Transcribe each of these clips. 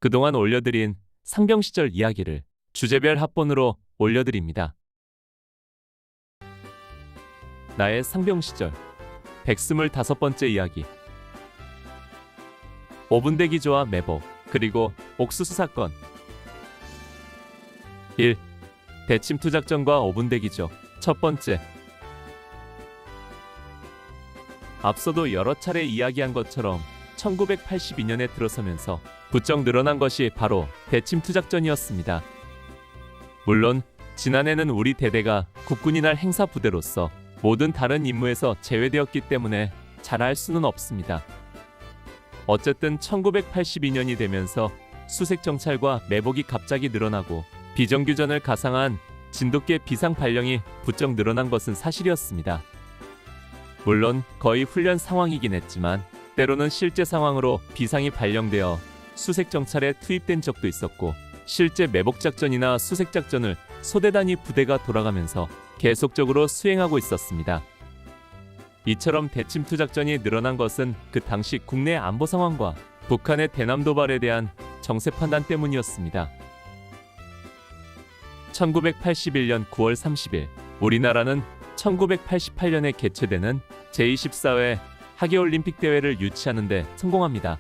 그동안 올려드린 상병 시절 이야기를 주제별 합본으로 올려드립니다. 나의 상병 시절 125번째 이야기. 5분 대기조와 매복, 그리고 옥수수 사건. 1. 대침투 작전과 5분 대기조. 첫 번째. 앞서도 여러 차례 이야기한 것처럼 1982년에 들어서면서 부쩍 늘어난 것이 바로 대침투 작전이었습니다. 물론 지난해는 우리 대대가 국군이 날 행사 부대로서 모든 다른 임무에서 제외되었기 때문에 잘 알 수는 없습니다. 어쨌든 1982년이 되면서 수색 정찰과 매복이 갑자기 늘어나고 비정규전을 가상한 진돗개 비상 발령이 부쩍 늘어난 것은 사실이었습니다. 물론 거의 훈련 상황이긴 했지만 때로는 실제 상황으로 비상이 발령되어 수색 정찰에 투입된 적도 있었고, 실제 매복 작전이나 수색 작전을 소대 단위 부대가 돌아가면서 계속적으로 수행하고 있었습니다. 이처럼 대침투 작전이 늘어난 것은 그 당시 국내 안보 상황과 북한의 대남 도발에 대한 정세 판단 때문이었습니다. 1981년 9월 30일, 우리나라는 1988년에 개최되는 제24회 하계올림픽 대회를 유치하는 데 성공합니다.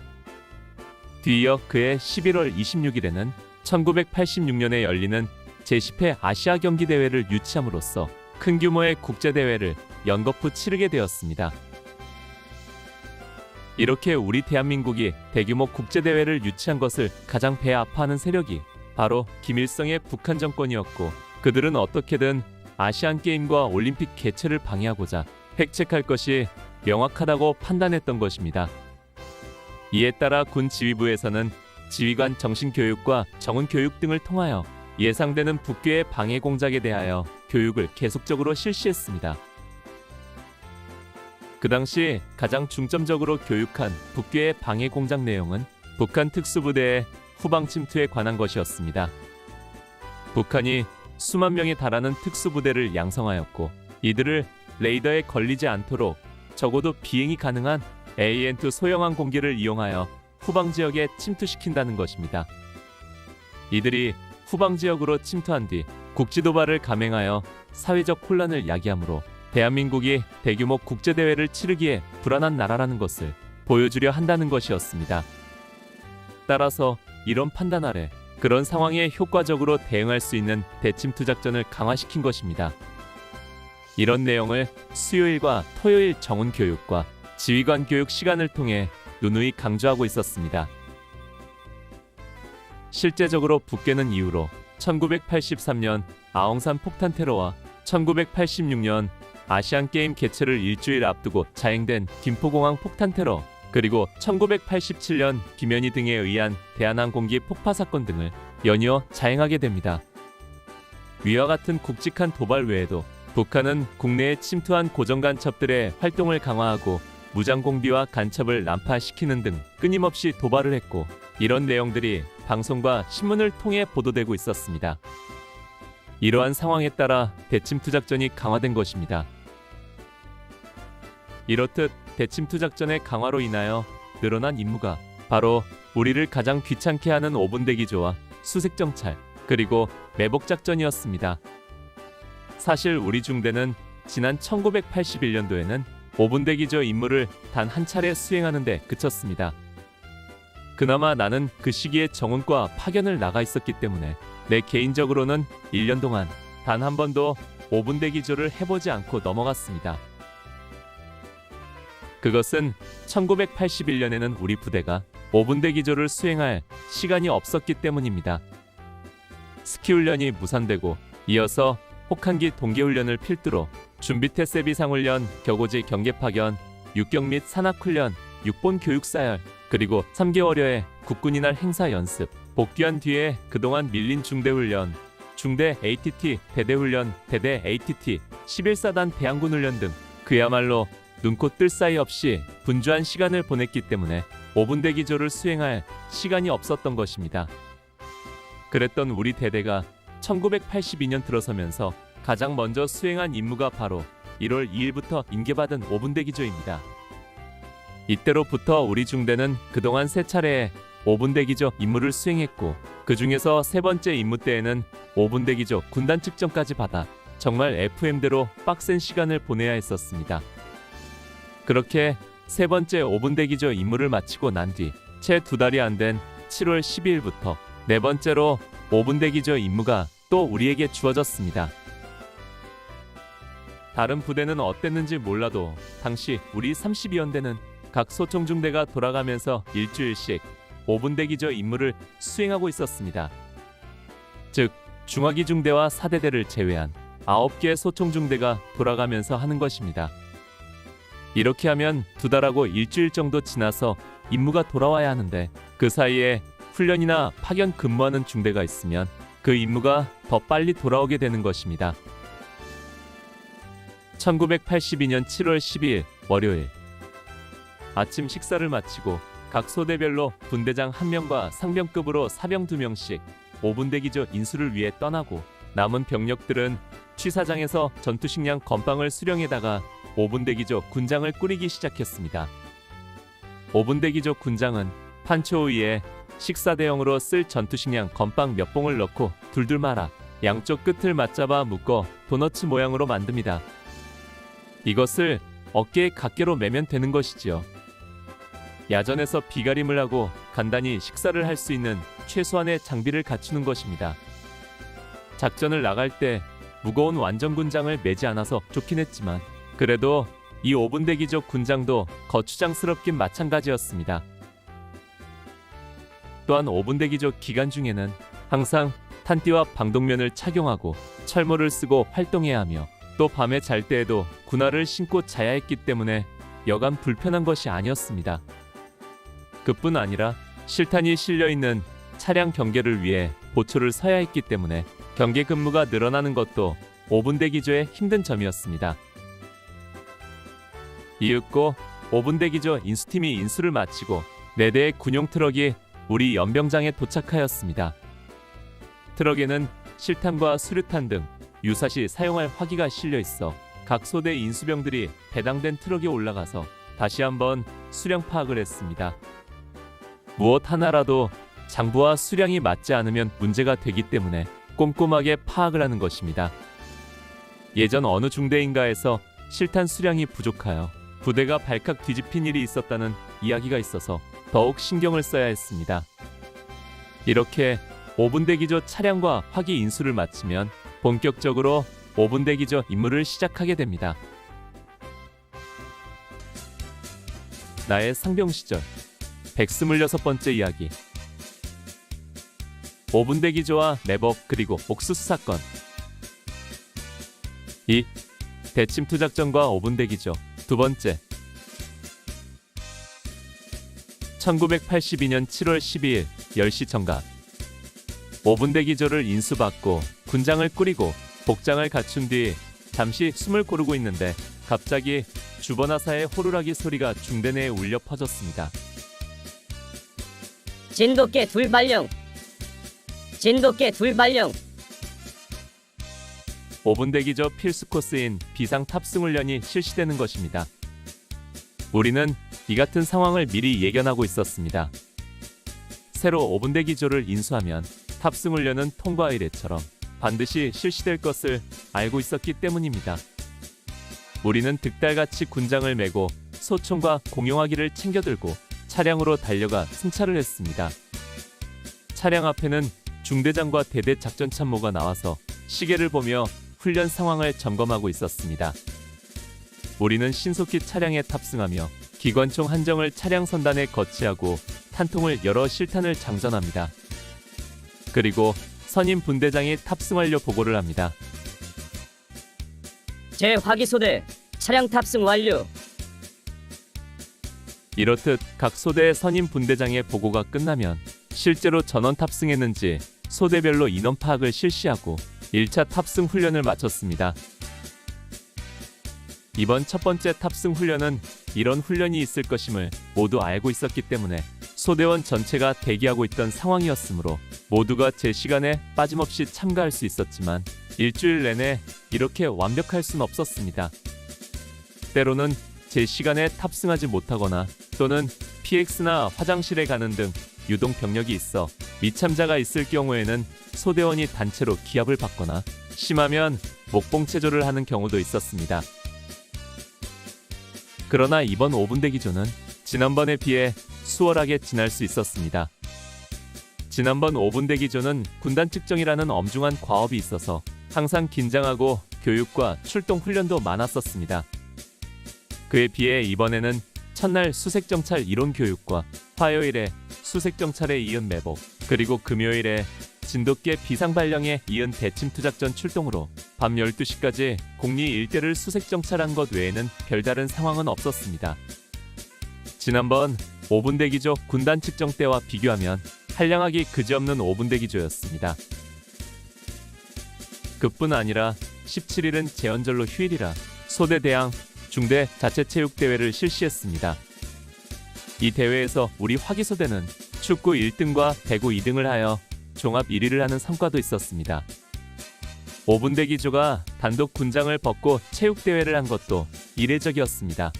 뒤이어 그해 11월 26일에는 1986년에 열리는 제10회 아시아 경기 대회를 유치함으로써 큰 규모의 국제대회를 연거푸 치르게 되었습니다. 이렇게 우리 대한민국이 대규모 국제대회를 유치한 것을 가장 배아파하는 세력이 바로 김일성의 북한 정권이었고, 그들은 어떻게든 아시안게임과 올림픽 개최를 방해하고자 획책할 것이 명확하다고 판단했던 것입니다. 이에 따라 군 지휘부에서는 지휘관 정신교육과 정훈교육 등을 통하여 예상되는 북괴의 방해 공작에 대하여 교육을 계속적으로 실시했습니다. 그 당시 가장 중점적으로 교육한 북괴의 방해 공작 내용은 북한 특수부대의 후방 침투에 관한 것이었습니다. 북한이 수만 명에 달하는 특수부대를 양성하였고, 이들을 레이더에 걸리지 않도록 적어도 비행이 가능한 AN2 소형 항공기를 이용하여 후방 지역에 침투시킨다는 것입니다. 이들이 후방 지역으로 침투한 뒤 국지 도발을 감행하여 사회적 혼란을 야기하므로 대한민국이 대규모 국제대회를 치르기에 불안한 나라라는 것을 보여주려 한다는 것이었습니다. 따라서 이런 판단 아래 그런 상황에 효과적으로 대응할 수 있는 대침투 작전을 강화시킨 것입니다. 이런 내용을 수요일과 토요일 정훈 교육과 지휘관 교육 시간을 통해 누누이 강조하고 있었습니다. 실제적으로 북괴는 이후로 1983년 아웅산 폭탄 테러와 1986년 아시안게임 개최를 일주일 앞두고 자행된 김포공항 폭탄 테러, 그리고 1987년 김현희 등에 의한 대한항공기 폭파 사건 등을 연이어 자행하게 됩니다. 위와 같은 굵직한 도발 외에도 북한은 국내에 침투한 고정간첩들의 활동을 강화하고 무장공비와 간첩을 난파시키는 등 끊임없이 도발을 했고, 이런 내용들이 방송과 신문을 통해 보도되고 있었습니다. 이러한 상황에 따라 대침투 작전이 강화된 것입니다. 이렇듯 대침투 작전의 강화로 인하여 늘어난 임무가 바로 우리를 가장 귀찮게 하는 5분 대기조와 수색 정찰, 그리고 매복 작전이었습니다. 사실 우리 중대는 지난 1981년도에는 5분 대기조 임무를 단 한 차례 수행하는 데 그쳤습니다. 그나마 나는 그 시기에 정훈과 파견을 나가 있었기 때문에 내 개인적으로는 1년 동안 단 한 번도 5분 대기조를 해보지 않고 넘어갔습니다. 그것은 1981년에는 우리 부대가 5분 대기조를 수행할 시간이 없었기 때문입니다. 스키훈련이 무산되고 이어서 혹한기 동계훈련을 필두로 준비태세 비상훈련, 격오지 경계파견, 육경 및 산악훈련, 육본 교육사열, 그리고 3개월여의 국군이 날 행사 연습, 복귀한 뒤에 그동안 밀린 중대훈련, 중대 ATT, 대대훈련, 대대 ATT, 11사단 대항군 훈련 등 그야말로 눈코 뜰 사이 없이 분주한 시간을 보냈기 때문에 5분 대기조를 수행할 시간이 없었던 것입니다. 그랬던 우리 대대가 1982년 들어서면서 가장 먼저 수행한 임무가 바로 1월 2일부터 인계받은 5분 대기조입니다. 이때로부터 우리 중대는 그동안 3차례의 5분 대기조 임무를 수행했고, 그 중에서 세 번째 임무 때에는 5분 대기조 군단 측정까지 받아 정말 FM대로 빡센 시간을 보내야 했었습니다. 그렇게 세 번째 5분 대기조 임무를 마치고 난 뒤 채 2달이 안 된 7월 12일부터 네 번째로 5분 대기조 임무가 또 우리에게 주어졌습니다. 다른 부대는 어땠는지 몰라도 당시 우리 32연대는 각 소총중대가 돌아가면서 일주일씩 5분 대기조 임무를 수행하고 있었습니다. 즉 중화기 중대와 사대대를 제외한 9개의 소총중대가 돌아가면서 하는 것입니다. 이렇게 하면 2달하고 일주일 정도 지나서 임무가 돌아와야 하는데, 그 사이에 훈련이나 파견 근무하는 중대가 있으면 그 임무가 더 빨리 돌아오게 되는 것입니다. 1982년 7월 12일 월요일 아침 식사를 마치고 각 소대별로 분대장 1명과 상병급으로 사병 2명씩 5분 대기조 인수를 위해 떠나고, 남은 병력들은 취사장에서 전투식량 건빵을 수령해다가 5분 대기조 군장을 꾸리기 시작했습니다. 5분 대기조 군장은 판초 위에 식사 대용으로 쓸 전투식량 건빵 몇 봉을 넣고 둘둘 말아 양쪽 끝을 맞잡아 묶어 도너츠 모양으로 만듭니다. 이것을 어깨에 각개로 매면 되는 것이지요. 야전에서 비가림을 하고 간단히 식사를 할 수 있는 최소한의 장비를 갖추는 것입니다. 작전을 나갈 때 무거운 완전군장을 매지 않아서 좋긴 했지만, 그래도 이 5분 대기조 군장도 거추장스럽긴 마찬가지였습니다. 또한 5분 대기조 기간 중에는 항상 탄띠와 방독면을 착용하고 철모를 쓰고 활동해야 하며, 또 밤에 잘 때에도 군화를 신고 자야 했기 때문에 여간 불편한 것이 아니었습니다. 그뿐 아니라 실탄이 실려있는 차량 경계를 위해 보초를 서야 했기 때문에 경계 근무가 늘어나는 것도 5분 대기조의 힘든 점이었습니다. 이윽고 5분 대기조 인수팀이 인수를 마치고 4대의 군용 트럭이 우리 연병장에 도착하였습니다. 트럭에는 실탄과 수류탄 등 유사시 사용할 화기가 실려 있어 각 소대 인수병들이 배당된 트럭에 올라가서 다시 한번 수량 파악을 했습니다. 무엇 하나라도 장부와 수량이 맞지 않으면 문제가 되기 때문에 꼼꼼하게 파악을 하는 것입니다. 예전 어느 중대인가에서 실탄 수량이 부족하여 부대가 발칵 뒤집힌 일이 있었다는 이야기가 있어서 더욱 신경을 써야 했습니다. 이렇게 5분 대기조 차량과 화기 인수를 마치면 본격적으로 5분 대기조 임무를 시작하게 됩니다. 나의 상병 시절 126번째 이야기. 5분 대기조와 매복 그리고 옥수수 사건. 2. 대침투 작전과 5분 대기조. 두 번째. 1982년 7월 12일 10시 정각. 5분 대기조를 인수받고 군장을 꾸리고 복장을 갖춘 뒤 잠시 숨을 고르고 있는데 갑자기 주번화사의 호루라기 소리가 중대 내에 울려 퍼졌습니다. 진돗개 둘 발령. 진돗개 둘 발령. 5분 대기조 필수 코스인 비상 탑승 훈련이 실시되는 것입니다. 우리는 이 같은 상황을 미리 예견하고 있었습니다. 새로 5분 대기조를 인수하면 탑승 훈련은 통과 의례처럼 반드시 실시될 것을 알고 있었기 때문입니다. 우리는 득달같이 군장을 메고 소총과 공용화기를 챙겨들고 차량으로 달려가 승차를 했습니다. 차량 앞에는 중대장과 대대 작전참모가 나와서 시계를 보며 훈련 상황을 점검하고 있었습니다. 우리는 신속히 차량에 탑승하며 기관총 한정을 차량 선단에 거치하고 탄통을 열어 실탄을 장전합니다. 그리고 선임 분대장이 탑승 완료 보고를 합니다. 제 화기소대 차량 탑승 완료. 이렇듯 각 소대의 선임 분대장의 보고가 끝나면 실제로 전원 탑승했는지 소대별로 인원 파악을 실시하고 1차 탑승 훈련을 마쳤습니다. 이번 첫 번째 탑승 훈련은 이런 훈련이 있을 것임을 모두 알고 있었기 때문에 소대원 전체가 대기하고 있던 상황이었으므로 모두가 제 시간에 빠짐없이 참가할 수 있었지만 일주일 내내 이렇게 완벽할 순 없었습니다. 때로는 제 시간에 탑승하지 못하거나 또는 PX나 화장실에 가는 등 유동 병력이 있어 미참자가 있을 경우에는 소대원이 단체로 기합을 받거나 심하면 목봉체조를 하는 경우도 있었습니다. 그러나 이번 5분 대기조는 지난번에 비해 수월하게 지날 수 있었습니다. 지난번 5분 대기조는 군단 측정이라는 엄중한 과업이 있어서 항상 긴장하고 교육과 출동 훈련도 많았었습니다. 그에 비해 이번에는 첫날 수색정찰 이론 교육과 화요일에 수색정찰에 이은 매복, 그리고 금요일에 진돗개 비상발령에 이은 대침투작전 출동으로 밤 12시까지 공리 일대를 수색정찰한 것 외에는 별다른 상황은 없었습니다. 지난번 5분 대기조 군단 측정 때와 비교하면 한량하기 그지없는 5분 대기조였습니다. 그뿐 아니라 17일은 제헌절로 휴일이라 소대 대항 중대 자체체육대회를 실시했습니다. 이 대회에서 우리 화기소대는 축구 1등과 배구 2등을 하여 종합 1위를 하는 성과도 있었습니다. 5분 대기조가 단독 군장을 벗고 체육대회를 한 것도 이례적이었습니다.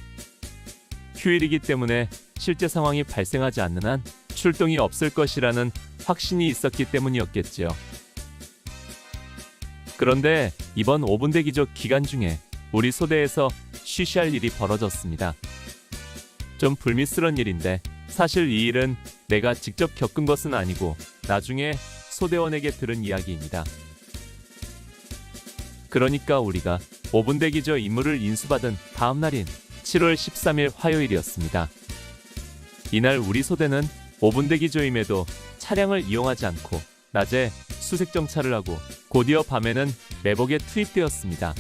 휴일이기 때문에 실제 상황이 발생하지 않는 한 출동이 없을 것이라는 확신이 있었기 때문이었겠지요. 그런데 이번 5분 대기조 기간 중에 우리 소대에서 쉬쉬할 일이 벌어졌습니다. 좀 불미스러운 일인데 사실 이 일은 내가 직접 겪은 것은 아니고 나중에 소대원에게 들은 이야기입니다. 그러니까 우리가 5분 대기조 임무를 인수받은 다음 날인 7월 13일 화요일이었습니다. 이날 우리 소대는 5분 대기조임에도 차량을 이용하지 않고 낮에 수색 정찰을 하고 곧이어 밤에는 매복에 투입되었습니다.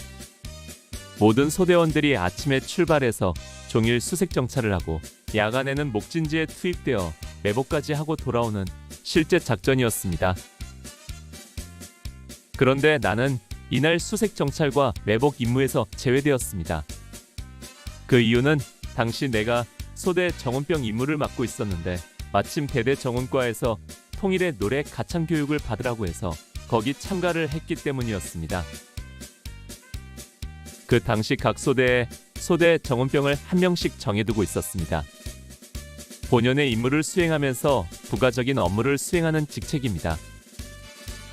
모든 소대원들이 아침에 출발해서 종일 수색 정찰을 하고 야간에는 목진지에 투입되어 매복까지 하고 돌아오는 실제 작전이었습니다. 그런데 나는 이날 수색 정찰과 매복 임무에서 제외되었습니다. 그 이유는 당시 내가 소대 정원병 임무를 맡고 있었는데 마침 대대 정원과에서 통일의 노래 가창 교육을 받으라고 해서 거기 참가를 했기 때문이었습니다. 그 당시 각 소대에 소대 정원병을 한 명씩 정해두고 있었습니다. 본연의 임무를 수행하면서 부가적인 업무를 수행하는 직책입니다.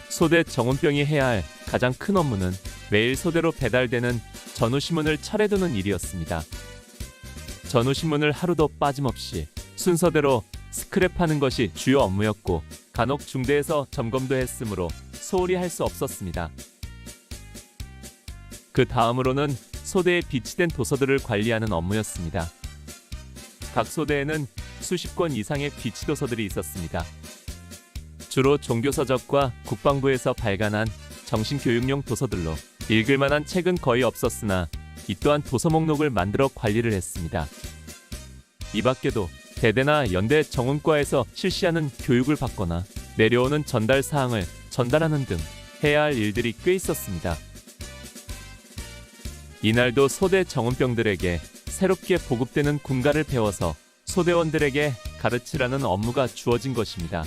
소대 정원병이 해야 할 가장 큰 업무는 매일 소대로 배달되는 전후신문을 철해두는 일이었습니다. 전후신문을 하루도 빠짐없이 순서대로 스크랩하는 것이 주요 업무였고 간혹 중대에서 점검도 했으므로 소홀히 할 수 없었습니다. 그 다음으로는 소대에 비치된 도서들을 관리하는 업무였습니다. 각 소대에는 수십 권 이상의 비치 도서들이 있었습니다. 주로 종교서적과 국방부에서 발간한 정신교육용 도서들로 읽을 만한 책은 거의 없었으나 이 또한 도서 목록을 만들어 관리를 했습니다. 이 밖에도 대대나 연대 정원과에서 실시하는 교육을 받거나 내려오는 전달 사항을 전달하는 등 해야 할 일들이 꽤 있었습니다. 이날도 소대 정원병들에게 새롭게 보급되는 군가를 배워서 소대원들에게 가르치라는 업무가 주어진 것입니다.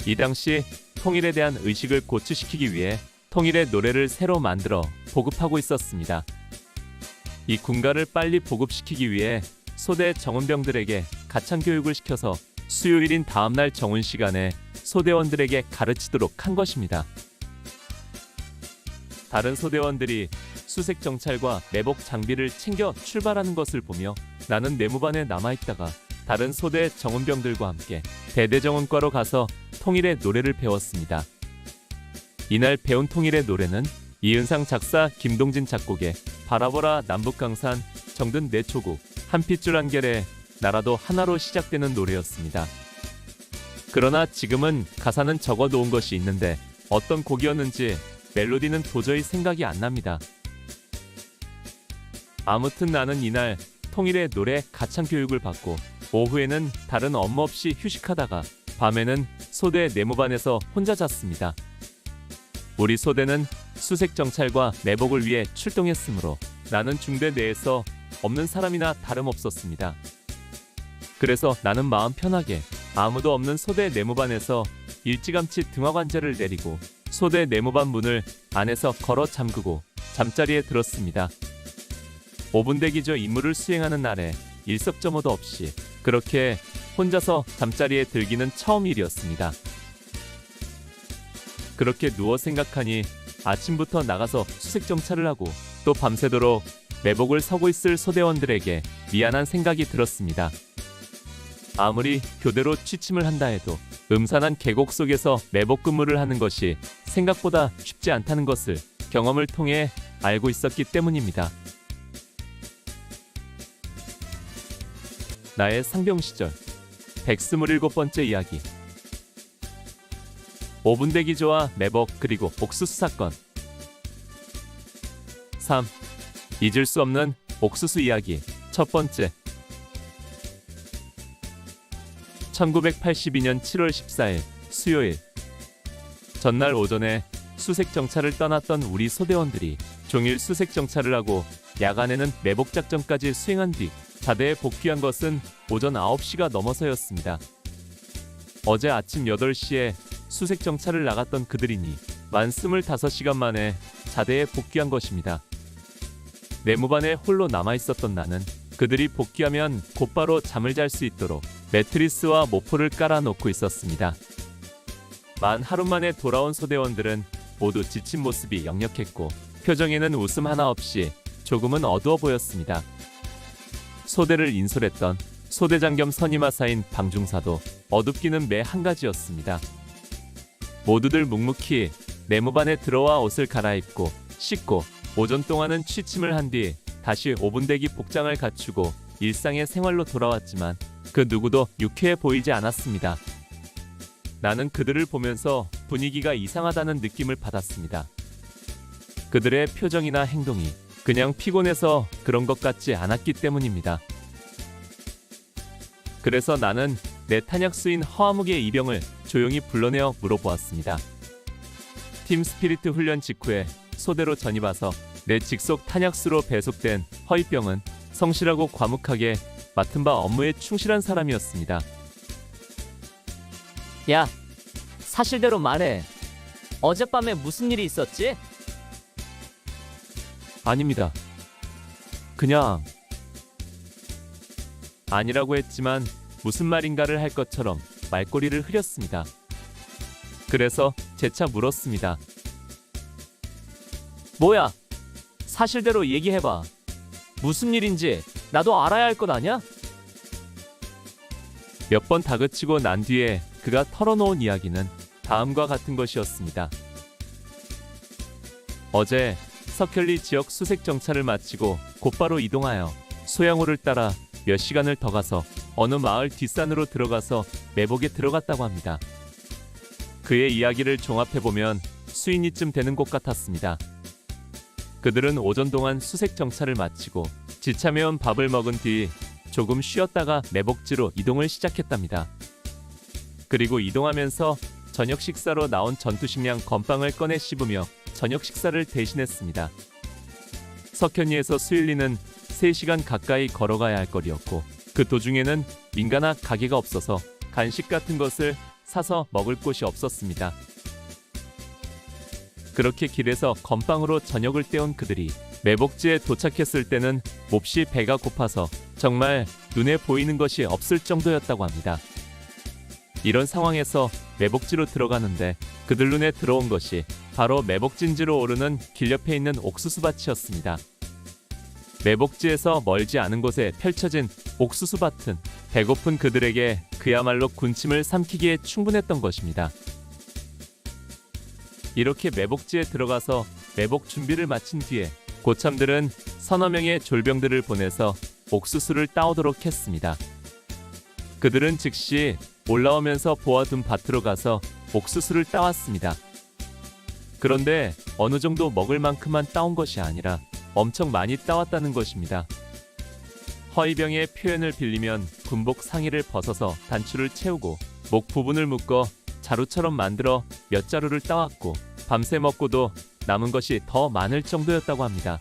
이 당시 통일에 대한 의식을 고취시키기 위해 통일의 노래를 새로 만들어 보급하고 있었습니다. 이 군가를 빨리 보급시키기 위해 소대 정원병들에게 가창 교육을 시켜서 수요일인 다음날 정훈 시간에 소대원들에게 가르치도록 한 것입니다. 다른 소대원들이 수색 정찰과 매복 장비를 챙겨 출발하는 것을 보며 나는 내무반에 남아있다가 다른 소대 정원병들과 함께 대대정원과로 가서 통일의 노래를 배웠습니다. 이날 배운 통일의 노래는 이은상 작사 김동진 작곡의 바라보라 남북강산 정든 내 초국 한핏줄 한결에 나라도 하나로 시작되는 노래였습니다. 그러나 지금은 가사는 적어 놓은 것이 있는데 어떤 곡이었는지 멜로디는 도저히 생각이 안 납니다. 아무튼 나는 이날 통일의 노래 가창 교육을 받고 오후에는 다른 업무 없이 휴식하다가 밤에는 소대 내무반에서 혼자 잤습니다. 우리 소대는 수색 정찰과 매복을 위해 출동했으므로 나는 중대 내에서 없는 사람이나 다름없었습니다. 그래서 나는 마음 편하게 아무도 없는 소대 내무반에서 일찌감치 등화관제를 내리고 소대 내무반 문을 안에서 걸어 잠그고 잠자리에 들었습니다. 5분 대기조 임무를 수행하는 날에 일석점호도 없이 그렇게 혼자서 잠자리에 들기는 처음 일이었습니다. 그렇게 누워 생각하니 아침부터 나가서 수색 정찰을 하고 또 밤새도록 매복을 서고 있을 소대원들에게 미안한 생각이 들었습니다. 아무리 교대로 취침을 한다 해도 음산한 계곡 속에서 매복 근무를 하는 것이 생각보다 쉽지 않다는 것을 경험을 통해 알고 있었기 때문입니다. 나의 상병 시절 127번째 이야기. 5분 대기조와 매복 그리고 옥수수 사건. 3. 잊을 수 없는 옥수수 이야기. 첫 번째. 1982년 7월 14일 수요일. 전날 오전에 수색 정찰을 떠났던 우리 소대원들이 종일 수색 정찰을 하고 야간에는 매복 작전까지 수행한 뒤 자대에 복귀한 것은 오전 9시가 넘어서였습니다. 어제 아침 8시에 수색 정찰을 나갔던 그들이니 만 25시간 만에 자대에 복귀한 것입니다. 내무반에 홀로 남아있었던 나는 그들이 복귀하면 곧바로 잠을 잘 수 있도록 매트리스와 모포를 깔아놓고 있었습니다. 만 하루 만에 돌아온 소대원들은 모두 지친 모습이 역력했고 표정에는 웃음 하나 없이 조금은 어두워 보였습니다. 소대를 인솔했던 소대장 겸 선임하사인 방중사도 어둡기는 매 한 가지였습니다. 모두들 묵묵히 내무반에 들어와 옷을 갈아입고 씻고 오전 동안은 취침을 한 뒤 다시 5분 대기 복장을 갖추고 일상의 생활로 돌아왔지만 그 누구도 유쾌해 보이지 않았습니다. 나는 그들을 보면서 분위기가 이상하다는 느낌을 받았습니다. 그들의 표정이나 행동이 그냥 피곤해서 그런 것 같지 않았기 때문입니다. 그래서 나는 내 탄약수인 허아묵의 이병을 조용히 불러내어 물어보았습니다. 팀 스피리트 훈련 직후에 소대로 전입 와서 내 직속 탄약수로 배속된 허이병은 성실하고 과묵하게 맡은 바 업무에 충실한 사람이었습니다. 야, 사실대로 말해. 어젯밤에 무슨 일이 있었지? 아닙니다. 그냥 아니라고 했지만 무슨 말인가를 할 것처럼 말꼬리를 흐렸습니다. 그래서 재차 물었습니다. 뭐야? 사실대로 얘기해봐. 무슨 일인지 나도 알아야 할 것 아냐? 몇 번 다그치고 난 뒤에 그가 털어놓은 이야기는 다음과 같은 것이었습니다. 어제 석현리 지역 수색 정찰을 마치고 곧바로 이동하여 소양호를 따라 몇 시간을 더 가서 어느 마을 뒷산으로 들어가서 매복에 들어갔다고 합니다. 그의 이야기를 종합해보면 수인이쯤 되는 곳 같았습니다. 그들은 오전 동안 수색 정찰을 마치고 지참해온 밥을 먹은 뒤 조금 쉬었다가 매복지로 이동을 시작했답니다. 그리고 이동하면서 저녁 식사로 나온 전투식량 건빵을 꺼내 씹으며 저녁 식사를 대신했습니다. 석현리에서 수일리는 3시간 가까이 걸어가야 할 거리였고 그 도중에는 민가나 가게가 없어서 간식 같은 것을 사서 먹을 곳이 없었습니다. 그렇게 길에서 건빵으로 저녁을 때운 그들이 매복지에 도착했을 때는 몹시 배가 고파서 정말 눈에 보이는 것이 없을 정도였다고 합니다. 이런 상황에서 매복지로 들어가는데 그들 눈에 들어온 것이 바로 매복진지로 오르는 길 옆에 있는 옥수수밭이었습니다. 매복지에서 멀지 않은 곳에 펼쳐진 옥수수밭은 배고픈 그들에게 그야말로 군침을 삼키기에 충분했던 것입니다. 이렇게 매복지에 들어가서 매복 준비를 마친 뒤에 고참들은 서너 명의 졸병들을 보내서 옥수수를 따오도록 했습니다. 그들은 즉시 올라오면서 보아둔 밭으로 가서 옥수수를 따왔습니다. 그런데 어느 정도 먹을 만큼만 따온 것이 아니라 엄청 많이 따왔다는 것입니다. 허이병의 표현을 빌리면 군복 상의를 벗어서 단추를 채우고 목 부분을 묶어 자루처럼 만들어 몇 자루를 따왔고 밤새 먹고도 남은 것이 더 많을 정도였다고 합니다.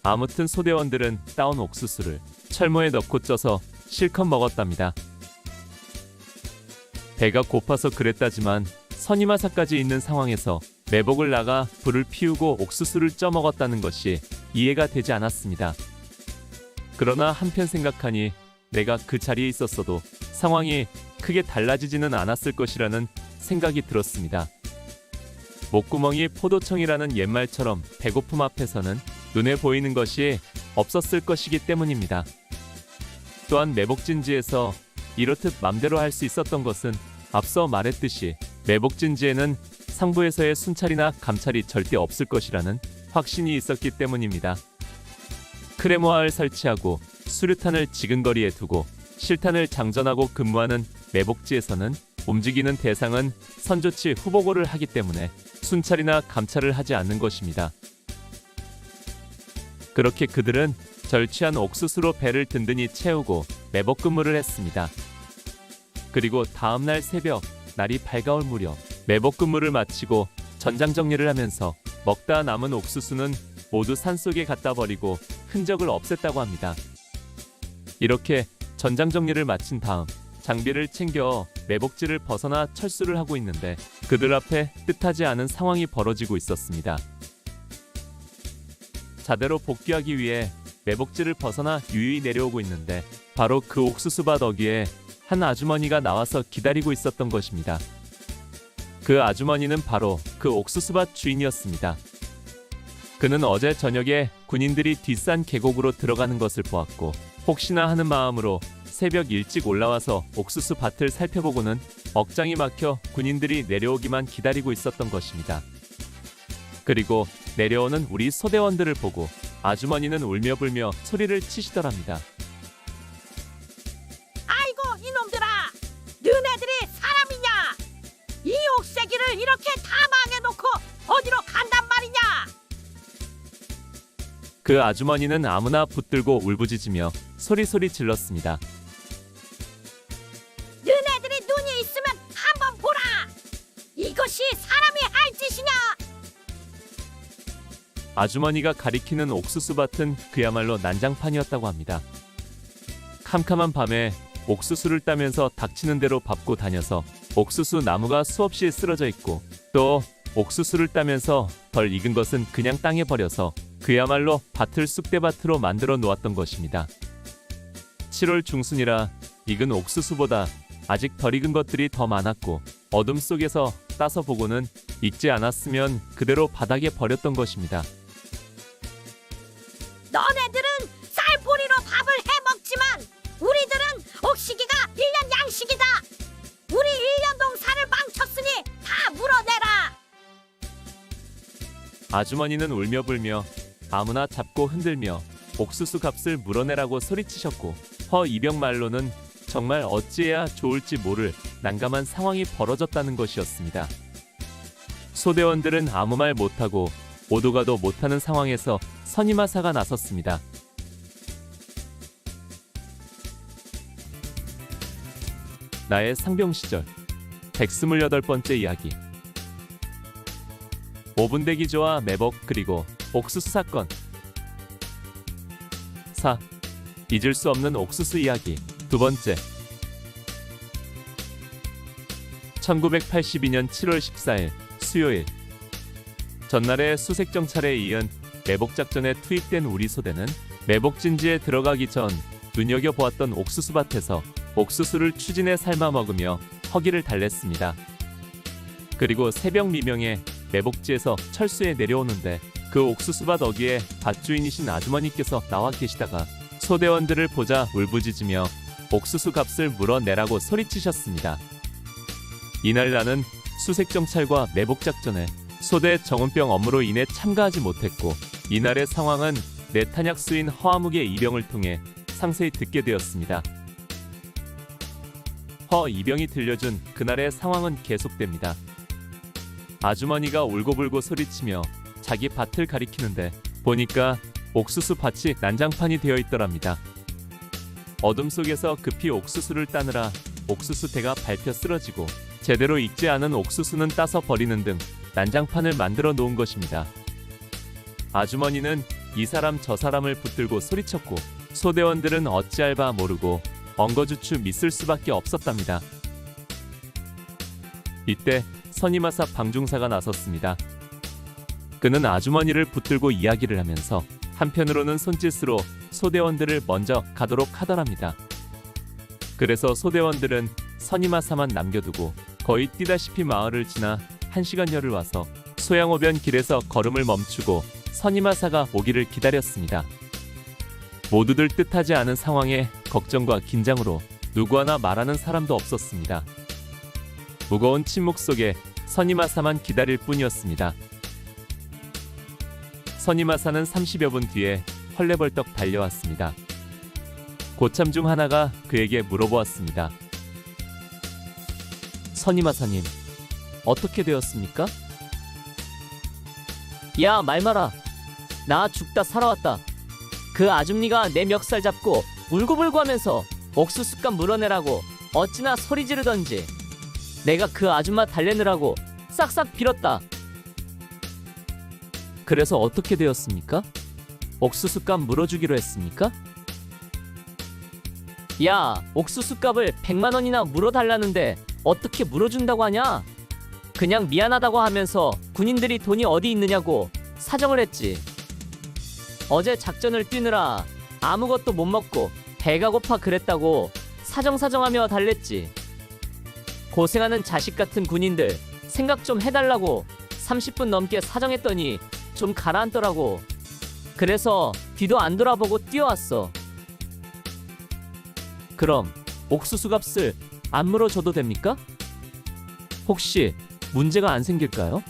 아무튼 소대원들은 따온 옥수수를 철모에 넣고 쪄서 실컷 먹었답니다. 배가 고파서 그랬다지만 선임하사까지 있는 상황에서 매복을 나가 불을 피우고 옥수수를 쪄 먹었다는 것이 이해가 되지 않았습니다. 그러나 한편 생각하니 내가 그 자리에 있었어도 상황이 크게 달라지지는 않았을 것이라는 생각이 들었습니다. 목구멍이 포도청이라는 옛말처럼 배고픔 앞에서는 눈에 보이는 것이 없었을 것이기 때문입니다. 또한 매복진지에서 이렇듯 맘대로 할 수 있었던 것은 앞서 말했듯이 매복진지에는 상부에서의 순찰이나 감찰이 절대 없을 것이라는 확신이 있었기 때문입니다. 크레모아를 설치하고 수류탄을 지근거리에 두고 실탄을 장전하고 근무하는 매복지에서는 움직이는 대상은 선조치 후보고를 하기 때문에 순찰이나 감찰을 하지 않는 것입니다. 그렇게 그들은 절취한 옥수수로 배를 든든히 채우고 매복 근무를 했습니다. 그리고 다음날 새벽, 날이 밝아올 무렵 매복 근무를 마치고 전장 정리를 하면서 먹다 남은 옥수수는 모두 산속에 갖다 버리고 흔적을 없앴다고 합니다. 이렇게 전장 정리를 마친 다음 장비를 챙겨 매복지를 벗어나 철수를 하고 있는데 그들 앞에 뜻하지 않은 상황이 벌어지고 있었습니다. 자대로 복귀하기 위해 매복지를 벗어나 유유히 내려오고 있는데 바로 그 옥수수밭 어귀에 한 아주머니가 나와서 기다리고 있었던 것입니다. 그 아주머니는 바로 그 옥수수밭 주인이었습니다. 그는 어제 저녁에 군인들이 뒷산 계곡으로 들어가는 것을 보았고 혹시나 하는 마음으로 새벽 일찍 올라와서 옥수수 밭을 살펴보고는 억장이 막혀 군인들이 내려오기만 기다리고 있었던 것입니다. 그리고 내려오는 우리 소대원들을 보고 아주머니는 울며불며 소리를 치시더랍니다. 아이고 이놈들아, 너네들이 사람이냐? 이 옥새기를 이렇게 다 망해놓고 어디로 간단 말이냐? 그 아주머니는 아무나 붙들고 울부짖으며 소리소리 질렀습니다. 너네들이 눈이 있으면 한번 보라. 이것이 사람이 할 짓이냐? 아주머니가 가리키는 옥수수밭은 그야말로 난장판이었다고 합니다. 캄캄한 밤에 옥수수를 따면서 닥치는 대로 밟고 다녀서 옥수수 나무가 수없이 쓰러져 있고 또 옥수수를 따면서 덜 익은 것은 그냥 땅에 버려서 그야말로 밭을 쑥대밭으로 만들어 놓았던 것입니다. 7월 중순이라 익은 옥수수보다 아직 덜 익은 것들이 더 많았고 어둠 속에서 따서 보고는 익지 않았으면 그대로 바닥에 버렸던 것입니다. 너네들은 쌀뿌리로 밥을 해먹지만 우리들은 옥시기가 1년 양식이다. 우리 1년 동산을 망쳤으니 다 물어내라. 아주머니는 울며불며 아무나 잡고 흔들며 옥수수 값을 물어내라고 소리치셨고 허이병말로는 정말 어찌해야 좋을지 모를 난감한 상황이 벌어졌다는 것이었습니다. 소대원들은 아무 말 못하고 오도가도 못하는 상황에서 선임하사가 나섰습니다. 나의 상병 시절 128번째 이야기. 5분 대기조와 매복 그리고 옥수수 사건. 4. 잊을 수 없는 옥수수 이야기. 두 번째. 1982년 7월 14일 수요일. 전날의 수색정찰에 이은 매복작전에 투입된 우리 소대는 매복진지에 들어가기 전 눈여겨보았던 옥수수밭에서 옥수수를 추진해 삶아 먹으며 허기를 달랬습니다. 그리고 새벽 미명에 매복지에서 철수에 내려오는데 그 옥수수밭 어귀에 밭주인이신 아주머니께서 나와 계시다가 소대원들을 보자 울부짖으며 옥수수 값을 물어내라고 소리치셨습니다. 이날 나는 수색정찰과 매복작전에 소대 정은병 업무로 인해 참가하지 못했고 이날의 상황은 내 탄약수인 허아묵의 이병을 통해 상세히 듣게 되었습니다. 허이병이 들려준 그날의 상황은 계속됩니다. 아주머니가 울고불고 소리치며 자기 밭을 가리키는데 보니까 옥수수 밭이 난장판이 되어 있더랍니다. 어둠 속에서 급히 옥수수를 따느라 옥수수대가 밟혀 쓰러지고 제대로 익지 않은 옥수수는 따서 버리는 등 난장판을 만들어 놓은 것입니다. 아주머니는 이 사람 저 사람을 붙들고 소리쳤고 소대원들은 어찌할 바 모르고 엉거주춤 있을 수밖에 없었답니다. 이때 선임하사 방중사가 나섰습니다. 그는 아주머니를 붙들고 이야기를 하면서 한편으로는 손짓으로 소대원들을 먼저 가도록 하더랍니다. 그래서 소대원들은 선임하사만 남겨두고 거의 뛰다시피 마을을 지나 1시간여를 와서 소양호변 길에서 걸음을 멈추고 선임하사가 오기를 기다렸습니다. 모두들 뜻하지 않은 상황에 걱정과 긴장으로 누구 하나 말하는 사람도 없었습니다. 무거운 침묵 속에 선임하사만 기다릴 뿐이었습니다. 선임하사는 30여 분 뒤에 헐레벌떡 달려왔습니다. 고참 중 하나가 그에게 물어보았습니다. 선임하사님, 어떻게 되었습니까? 야, 말 마라. 나 죽다 살아왔다. 그 아줌니가 내 멱살 잡고 울고불고 하면서 옥수수값 물어내라고 어찌나 소리 지르던지 내가 그 아줌마 달래느라고 싹싹 빌었다. 그래서 어떻게 되었습니까? 옥수수값 물어주기로 했습니까? 야, 옥수수값을 100만 원이나 물어달라는데 어떻게 물어준다고 하냐? 그냥 미안하다고 하면서 군인들이 돈이 어디 있느냐고 사정을 했지. 어제 작전을 뛰느라 아무것도 못 먹고 배가 고파 그랬다고 사정사정하며 달랬지. 고생하는 자식 같은 군인들 생각 좀 해달라고 30분 넘게 사정했더니 좀 가라앉더라고. 그래서 뒤도 안 돌아보고 뛰어왔어. 그럼 옥수수 값을 안 물어줘도 됩니까? 혹시 문제가 안 생길까요?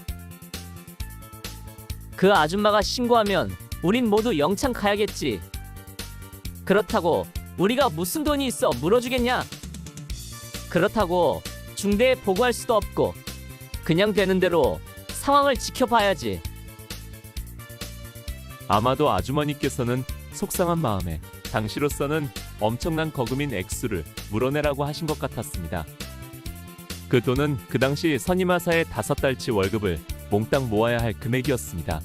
그 아줌마가 신고하면 우린 모두 영창 가야겠지. 그렇다고 우리가 무슨 돈이 있어 물어주겠냐? 그렇다고 중대에 보고할 수도 없고 그냥 되는 대로 상황을 지켜봐야지. 아마도 아주머니께서는 속상한 마음에 당시로서는 엄청난 거금인 액수를 물어내라고 하신 것 같았습니다. 그 돈은 그 당시 선임하사의 5달치 월급을 몽땅 모아야 할 금액이었습니다.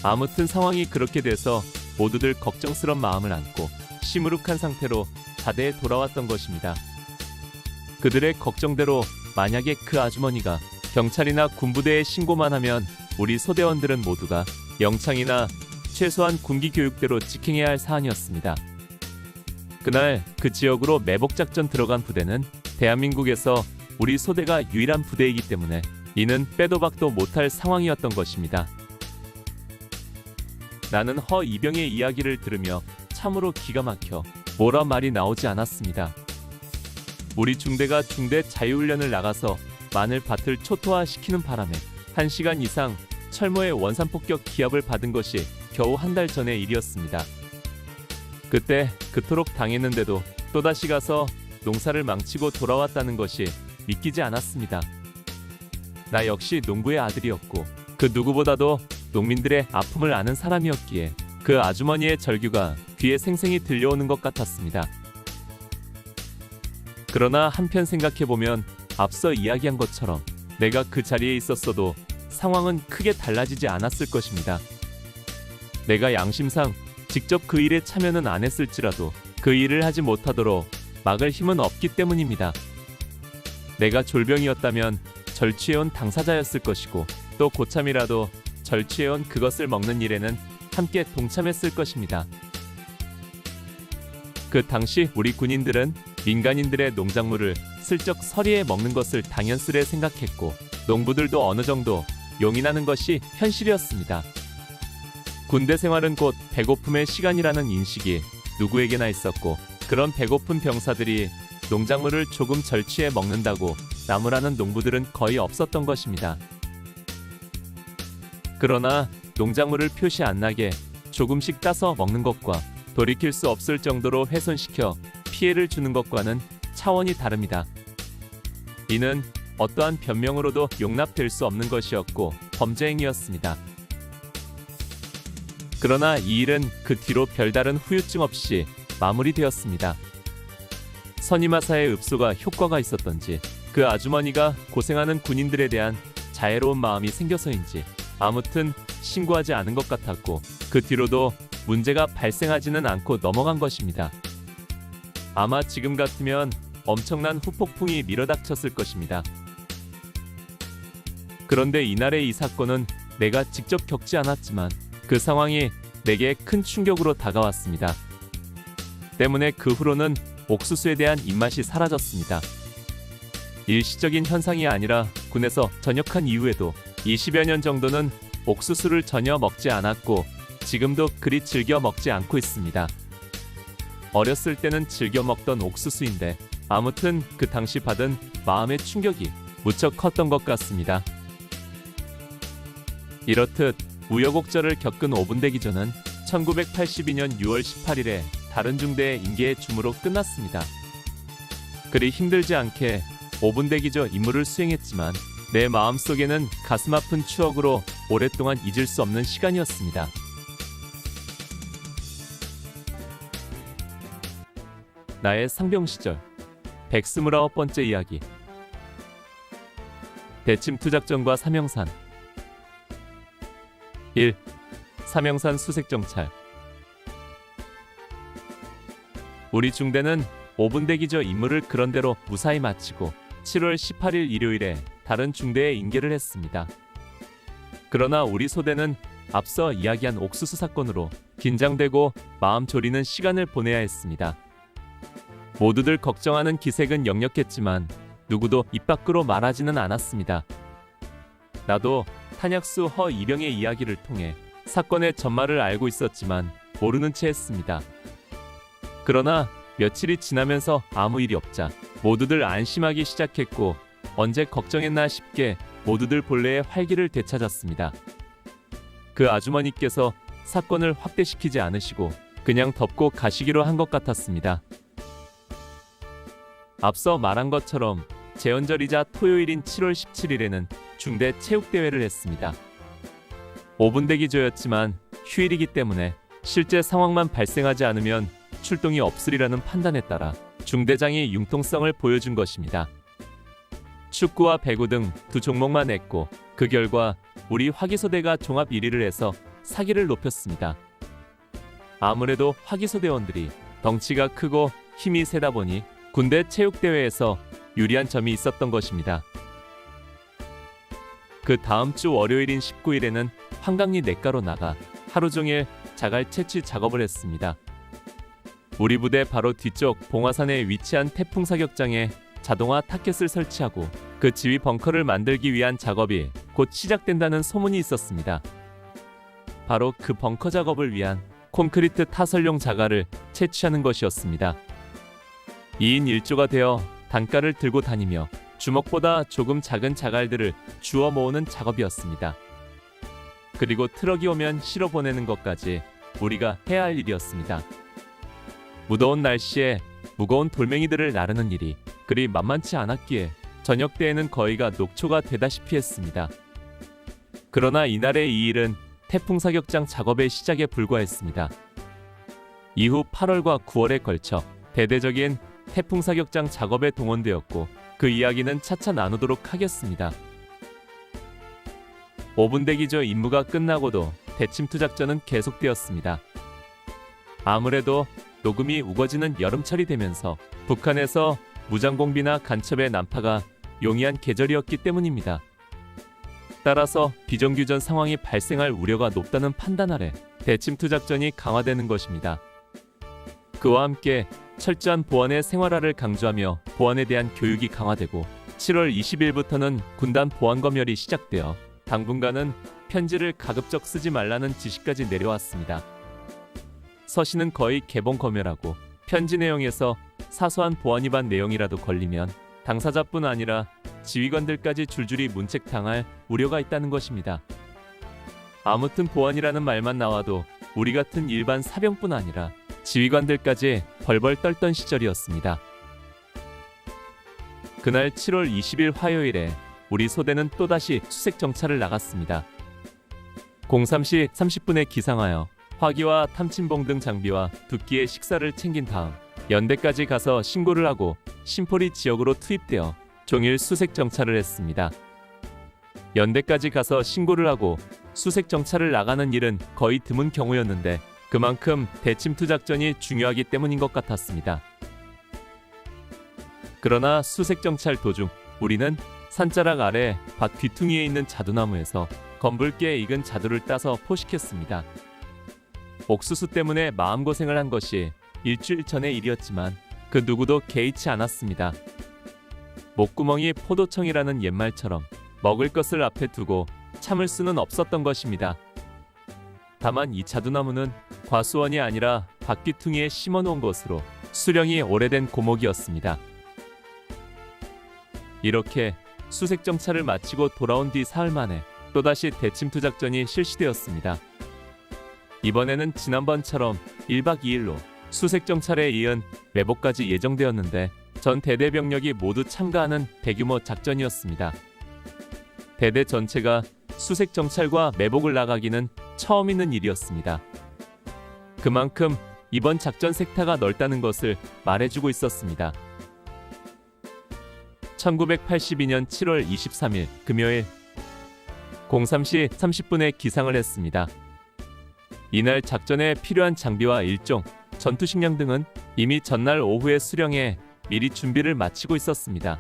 아무튼 상황이 그렇게 돼서 모두들 걱정스런 마음을 안고 시무룩한 상태로 자대에 돌아왔던 것입니다. 그들의 걱정대로 만약에 그 아주머니가 경찰이나 군부대에 신고만 하면 우리 소대원들은 모두가 영창이나 최소한 군기 교육대로 직행해야 할 사안이었습니다. 그날 그 지역으로 매복작전 들어간 부대는 대한민국에서 우리 소대가 유일한 부대이기 때문에 이는 빼도 박도 못할 상황이었던 것입니다. 나는 허 이병의 이야기를 들으며 참으로 기가 막혀 뭐라 말이 나오지 않았습니다. 우리 중대가 중대 자유훈련을 나가서 마늘 밭을 초토화시키는 바람에 1시간 이상 철모의 원산폭격 기합을 받은 것이 겨우 한 달 전의 일이었습니다. 그때 그토록 당했는데도 또다시 가서 농사를 망치고 돌아왔다는 것이 믿기지 않았습니다. 나 역시 농부의 아들이었고 그 누구보다도 농민들의 아픔을 아는 사람이었기에 그 아주머니의 절규가 귀에 생생히 들려오는 것 같았습니다. 그러나 한편 생각해보면 앞서 이야기한 것처럼 내가 그 자리에 있었어도 상황은 크게 달라지지 않았을 것입니다. 내가 양심상 직접 그 일에 참여는 안 했을지라도 그 일을 하지 못하도록 막을 힘은 없기 때문입니다. 내가 졸병이었다면 절취해온 당사자였을 것이고 또 고참이라도 절취해온 그것을 먹는 일에는 함께 동참했을 것입니다. 그 당시 우리 군인들은 민간인들의 농작물을 슬쩍 서리에 먹는 것을 당연스레 생각했고 농부들도 어느 정도 용인하는 것이 현실이었습니다. 군대 생활은 곧 배고픔의 시간이라는 인식이 누구에게나 있었고 그런 배고픈 병사들이 농작물을 조금 절취해 먹는다고 나무라는 농부들은 거의 없었던 것입니다. 그러나 농작물을 표시 안 나게 조금씩 따서 먹는 것과 돌이킬 수 없을 정도로 훼손시켜 피해를 주는 것과는 차원이 다릅니다. 이는 어떠한 변명으로도 용납될 수 없는 것이었고 범죄 행위였습니다. 그러나 이 일은 그 뒤로 별다른 후유증 없이 마무리되었습니다. 선임하사의 읍소가 효과가 있었던지 그 아주머니가 고생하는 군인들에 대한 자애로운 마음이 생겨서인지 아무튼 신고하지 않은 것 같았고 그 뒤로도 문제가 발생하지는 않고 넘어간 것입니다. 아마 지금 같으면 엄청난 후폭풍이 밀어닥쳤을 것입니다. 그런데 이날의 이 사건은 내가 직접 겪지 않았지만 그 상황이 내게 큰 충격으로 다가왔습니다. 때문에 그 후로는 옥수수에 대한 입맛이 사라졌습니다. 일시적인 현상이 아니라 군에서 전역한 이후에도 20여 년 정도는 옥수수를 전혀 먹지 않았고 지금도 그리 즐겨 먹지 않고 있습니다. 어렸을 때는 즐겨 먹던 옥수수인데 아무튼 그 당시 받은 마음의 충격이 무척 컸던 것 같습니다. 이렇듯 우여곡절을 겪은 5분 대기전은 1982년 6월 18일에 다른 중대의 인계의 줌으로 끝났습니다. 그리 힘들지 않게 5분 대기저 임무를 수행했지만 내 마음속에는 가슴 아픈 추억으로 오랫동안 잊을 수 없는 시간이었습니다. 나의 상병 시절 129번째 이야기. 대침투작전과 삼형산. 1. 삼형산 수색정찰. 우리 중대는 5분 대기저 임무를 그런대로 무사히 마치고 7월 18일 일요일에 다른 중대에 인계를 했습니다. 그러나 우리 소대는 앞서 이야기한 옥수수 사건으로 긴장되고 마음 졸이는 시간을 보내야 했습니다. 모두들 걱정하는 기색은 역력했지만 누구도 입 밖으로 말하지는 않았습니다. 나도 탄약수 허 이병의 이야기를 통해 사건의 전말을 알고 있었지만 모르는 채 했습니다. 그러나 며칠이 지나면서 아무 일이 없자 모두들 안심하기 시작했고 언제 걱정했나 싶게 모두들 본래의 활기를 되찾았습니다. 그 아주머니께서 사건을 확대시키지 않으시고 그냥 덮고 가시기로 한 것 같았습니다. 앞서 말한 것처럼 제헌절이자 토요일인 7월 17일에는 중대 체육대회를 했습니다. 5분 대기조였지만 휴일이기 때문에 실제 상황만 발생하지 않으면 출동이 없으리라는 판단에 따라 중대장이 융통성을 보여준 것입니다. 축구와 배구 등 두 종목만 했고 그 결과 우리 화기소대가 종합 1위를 해서 사기를 높였습니다. 아무래도 화기소대원들이 덩치가 크고 힘이 세다 보니 군대 체육대회에서 유리한 점이 있었던 것입니다. 그 다음 주 월요일인 19일에는 한강리 냇가로 나가 하루 종일 자갈 채취 작업을 했습니다. 우리 부대 바로 뒤쪽 봉화산에 위치한 태풍 사격장에 자동화 타켓을 설치하고 그 지휘 벙커를 만들기 위한 작업이 곧 시작된다는 소문이 있었습니다. 바로 그 벙커 작업을 위한 콘크리트 타설용 자갈을 채취하는 것이었습니다. 2인 1조가 되어 단가를 들고 다니며 주먹보다 조금 작은 자갈들을 주워 모으는 작업이었습니다. 그리고 트럭이 오면 실어 보내는 것까지 우리가 해야 할 일이었습니다. 무더운 날씨에 무거운 돌멩이들을 나르는 일이 그리 만만치 않았기에 저녁 때에는 거의가 녹초가 되다시피 했습니다. 그러나 이날의 이 일은 태풍 사격장 작업의 시작에 불과했습니다. 이후 8월과 9월에 걸쳐 대대적인 태풍 사격장 작업에 동원되었고 그 이야기는 차차 나누도록 하겠습니다. 5분 대기조 임무가 끝나고도 대침투 작전은 계속되었습니다. 아무래도 녹음이 우거지는 여름철이 되면서 북한에서 무장공비나 간첩의 난파가 용이한 계절이었기 때문입니다. 따라서 비정규전 상황이 발생할 우려가 높다는 판단 아래 대침투 작전이 강화되는 것입니다. 그와 함께 철저한 보안의 생활화를 강조하며 보안에 대한 교육이 강화되고 7월 20일부터는 군단 보안 검열이 시작되어 당분간은 편지를 가급적 쓰지 말라는 지시까지 내려왔습니다. 서신은 거의 개봉 검열하고 편지 내용에서 사소한 보안 위반 내용이라도 걸리면 당사자뿐 아니라 지휘관들까지 줄줄이 문책당할 우려가 있다는 것입니다. 아무튼 보안이라는 말만 나와도 우리 같은 일반 사병뿐 아니라 지휘관들까지 벌벌 떨던 시절이었습니다. 그날 7월 20일 화요일에 우리 소대는 또다시 수색 정찰을 나갔습니다. 03시 30분에 기상하여 화기와 탐침봉 등 장비와 두 끼의 식사를 챙긴 다음 연대까지 가서 신고를 하고 신포리 지역으로 투입되어 종일 수색 정찰을 했습니다. 연대까지 가서 신고를 하고 수색 정찰을 나가는 일은 거의 드문 경우였는데 그만큼 대침투 작전이 중요하기 때문인 것 같았습니다. 그러나 수색 정찰 도중 우리는 산자락 아래 밭 귀퉁이에 있는 자두나무에서 검붉게 익은 자두를 따서 포식했습니다. 옥수수 때문에 마음고생을 한 것이 일주일 전의 일이었지만 그 누구도 개의치 않았습니다. 목구멍이 포도청이라는 옛말처럼 먹을 것을 앞에 두고 참을 수는 없었던 것입니다. 다만 이 자두나무는 과수원이 아니라 밭귀퉁이에 심어놓은 것으로 수령이 오래된 고목이었습니다. 이렇게 수색 정찰을 마치고 돌아온 뒤 사흘 만에 또다시 대침투 작전이 실시되었습니다. 이번에는 지난번처럼 1박 2일로 수색 정찰에 이은 매복까지 예정되었는데 전 대대 병력이 모두 참가하는 대규모 작전이었습니다. 대대 전체가 수색 정찰과 매복을 나가기는 처음 있는 일이었습니다. 그만큼 이번 작전 색타가 넓다는 것을 말해주고 있었습니다. 1982년 7월 23일 금요일 03시 30분에 기상을 했습니다. 이날 작전에 필요한 장비와 일종, 전투식량 등은 이미 전날 오후에 수령해 미리 준비를 마치고 있었습니다.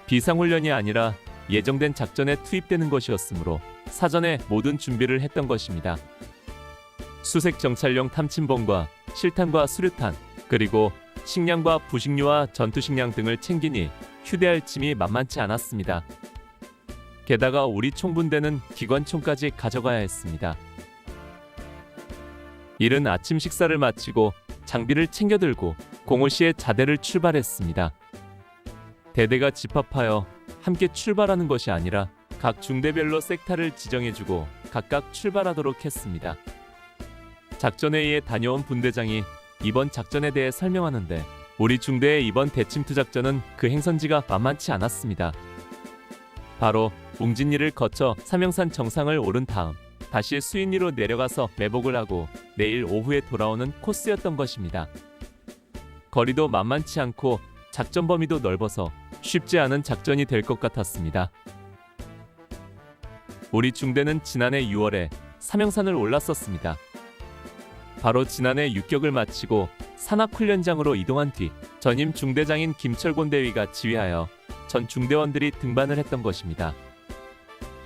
비상훈련이 아니라 예정된 작전에 투입되는 것이었으므로 사전에 모든 준비를 했던 것입니다. 수색 정찰용 탐침봉과 실탄과 수류탄, 그리고 식량과 부식류와 전투식량 등을 챙기니 휴대할 짐이 만만치 않았습니다. 게다가 우리 총분대는 기관총까지 가져가야 했습니다. 이른 아침 식사를 마치고 장비를 챙겨 들고 05시에 자대를 출발했습니다. 대대가 집합하여 함께 출발하는 것이 아니라 각 중대별로 섹타를 지정해주고 각각 출발하도록 했습니다. 작전회의에 다녀온 분대장이 이번 작전에 대해 설명하는데 우리 중대의 이번 대침투 작전은 그 행선지가 만만치 않았습니다. 바로 웅진리를 거쳐 삼형산 정상을 오른 다음 다시 수인리로 내려가서 매복을 하고 내일 오후에 돌아오는 코스였던 것입니다. 거리도 만만치 않고 작전 범위도 넓어서 쉽지 않은 작전이 될 것 같았습니다. 우리 중대는 지난해 6월에 삼형산을 올랐었습니다. 바로 지난해 육격을 마치고 산악훈련장으로 이동한 뒤 전임 중대장인 김철곤 대위가 지휘하여 전 중대원들이 등반을 했던 것입니다.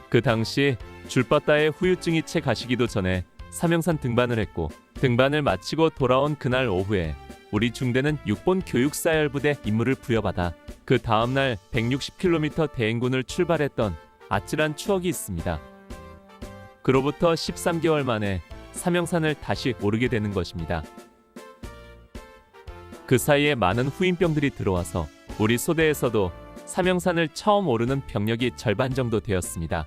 그 당시 줄바따의 후유증이 채 가시기도 전에 삼형산 등반을 했고 등반을 마치고 돌아온 그날 오후에 우리 중대는 6본 교육사열부대 임무를 부여받아 그 다음날 160km 대행군을 출발했던 아찔한 추억이 있습니다. 그로부터 13개월 만에 삼형산을 다시 오르게 되는 것입니다. 그 사이에 많은 후임병들이 들어와서 우리 소대에서도 삼형산을 처음 오르는 병력이 절반 정도 되었습니다.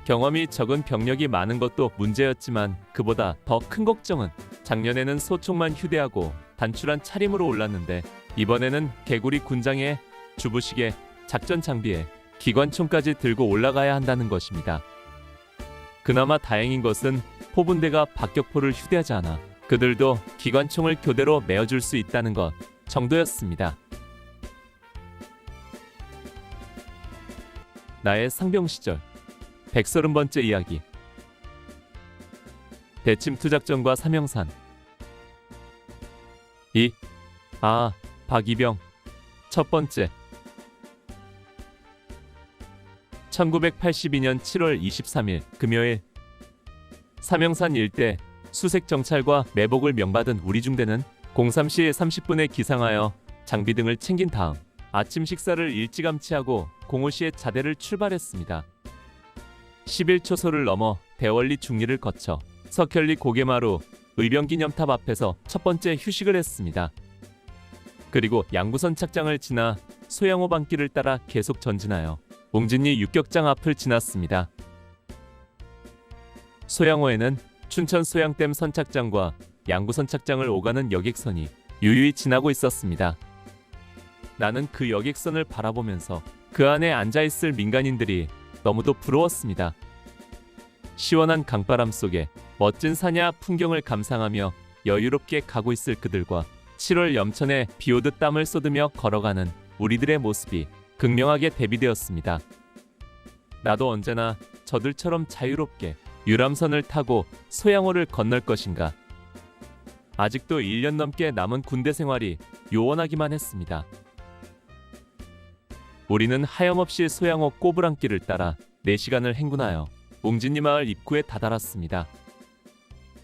경험이 적은 병력이 많은 것도 문제였지만 그보다 더 큰 걱정은 작년에는 소총만 휴대하고 단출한 차림으로 올랐는데 이번에는 개구리 군장에 주부식에 작전 장비에 기관총까지 들고 올라가야 한다는 것입니다. 그나마 다행인 것은 포분대가 박격포를 휴대하지 않아 그들도 기관총을 교대로 메어줄 수 있다는 것 정도였습니다. 나의 상병 시절 130번째 이야기. 대침투 작전과 삼형산. 박이병. 첫 번째. 1982년 7월 23일 금요일 삼형산 일대 수색 정찰과 매복을 명받은 우리 중대는 03시 30분에 기상하여 장비 등을 챙긴 다음 아침 식사를 일찌감치하고 05시에 자대를 출발했습니다. 11초소를 넘어 대월리 중리를 거쳐 석현리 고개마루 의병기념탑 앞에서 첫 번째 휴식을 했습니다. 그리고 양구선 착장을 지나 소양호 방길을 따라 계속 전진하여 웅진리 육격장 앞을 지났습니다. 소양호에는 춘천 소양댐 선착장과 양구 선착장을 오가는 여객선이 유유히 지나고 있었습니다. 나는 그 여객선을 바라보면서 그 안에 앉아있을 민간인들이 너무도 부러웠습니다. 시원한 강바람 속에 멋진 산야 풍경을 감상하며 여유롭게 가고 있을 그들과 7월 염천에 비오듯 땀을 쏟으며 걸어가는 우리들의 모습이 극명하게 대비되었습니다. 나도 언제나 저들처럼 자유롭게 유람선을 타고 소양호를 건널 것인가. 아직도 1년 넘게 남은 군대 생활이 요원하기만 했습니다. 우리는 하염없이 소양호 꼬부랑길을 따라 4시간을 행군하여 웅진리 마을 입구에 다다랐습니다.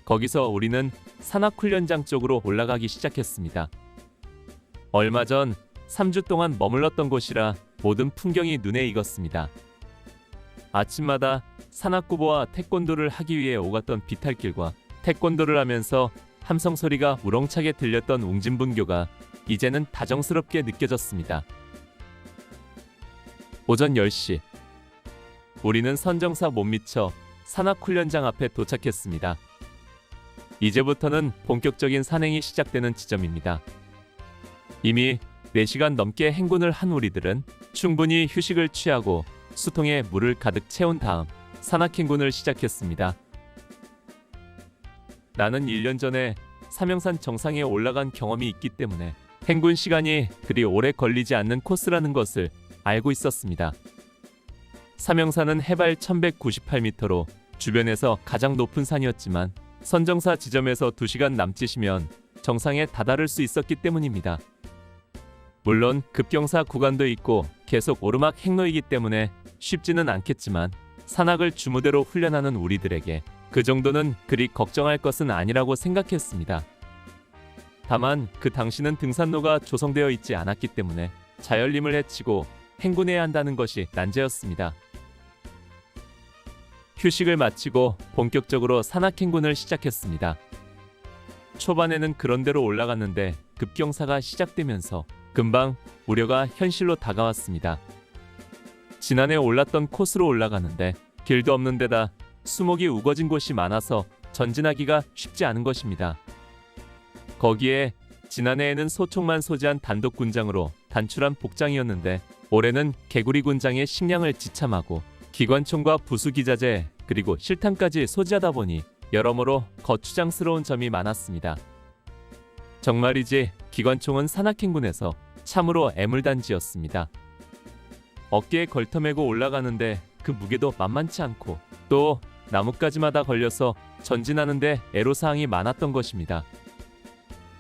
거기서 우리는 산악훈련장 쪽으로 올라가기 시작했습니다. 얼마 전 3주 동안 머물렀던 곳이라 모든 풍경이 눈에 익었습니다. 아침마다 산악구보와 태권도를 하기 위해 오갔던 비탈길과 태권도를 하면서 함성 소리가 우렁차게 들렸던 웅진분교가 이제는 다정스럽게 느껴졌습니다. 오전 10시 우리는 선정사 못 미쳐 산악훈련장 앞에 도착했습니다. 이제부터는 본격적인 산행이 시작되는 지점입니다. 이미 4시간 넘게 행군을 한 우리들은 충분히 휴식을 취하고 수통에 물을 가득 채운 다음 산악행군을 시작했습니다. 나는 1년 전에 삼형산 정상에 올라간 경험이 있기 때문에 행군 시간이 그리 오래 걸리지 않는 코스라는 것을 알고 있었습니다. 삼형산은 해발 1198m로 주변에서 가장 높은 산이었지만 선정사 지점에서 2시간 남짓이면 정상에 다다를 수 있었기 때문입니다. 물론 급경사 구간도 있고 계속 오르막 행로이기 때문에 쉽지는 않겠지만 산악을 주무대로 훈련하는 우리들에게 그 정도는 그리 걱정할 것은 아니라고 생각했습니다. 다만 그 당시는 등산로가 조성되어 있지 않았기 때문에 자열림을 헤치고 행군해야 한다는 것이 난제였습니다. 휴식을 마치고 본격적으로 산악행군을 시작했습니다. 초반에는 그런대로 올라갔는데 급경사가 시작되면서 금방 우려가 현실로 다가왔습니다. 지난해 올랐던 코스로 올라가는데 길도 없는 데다 수목이 우거진 곳이 많아서 전진하기가 쉽지 않은 것입니다. 거기에 지난해에는 소총만 소지한 단독 군장으로 단출한 복장이었는데 올해는 개구리 군장의 식량을 지참하고 기관총과 부수기자재 그리고 실탄까지 소지하다 보니 여러모로 거추장스러운 점이 많았습니다. 정말이지 기관총은 산악행군에서 참으로 애물단지였습니다. 어깨에 걸터매고 올라가는데 그 무게도 만만치 않고 또 나뭇가지마다 걸려서 전진하는데 애로사항이 많았던 것입니다.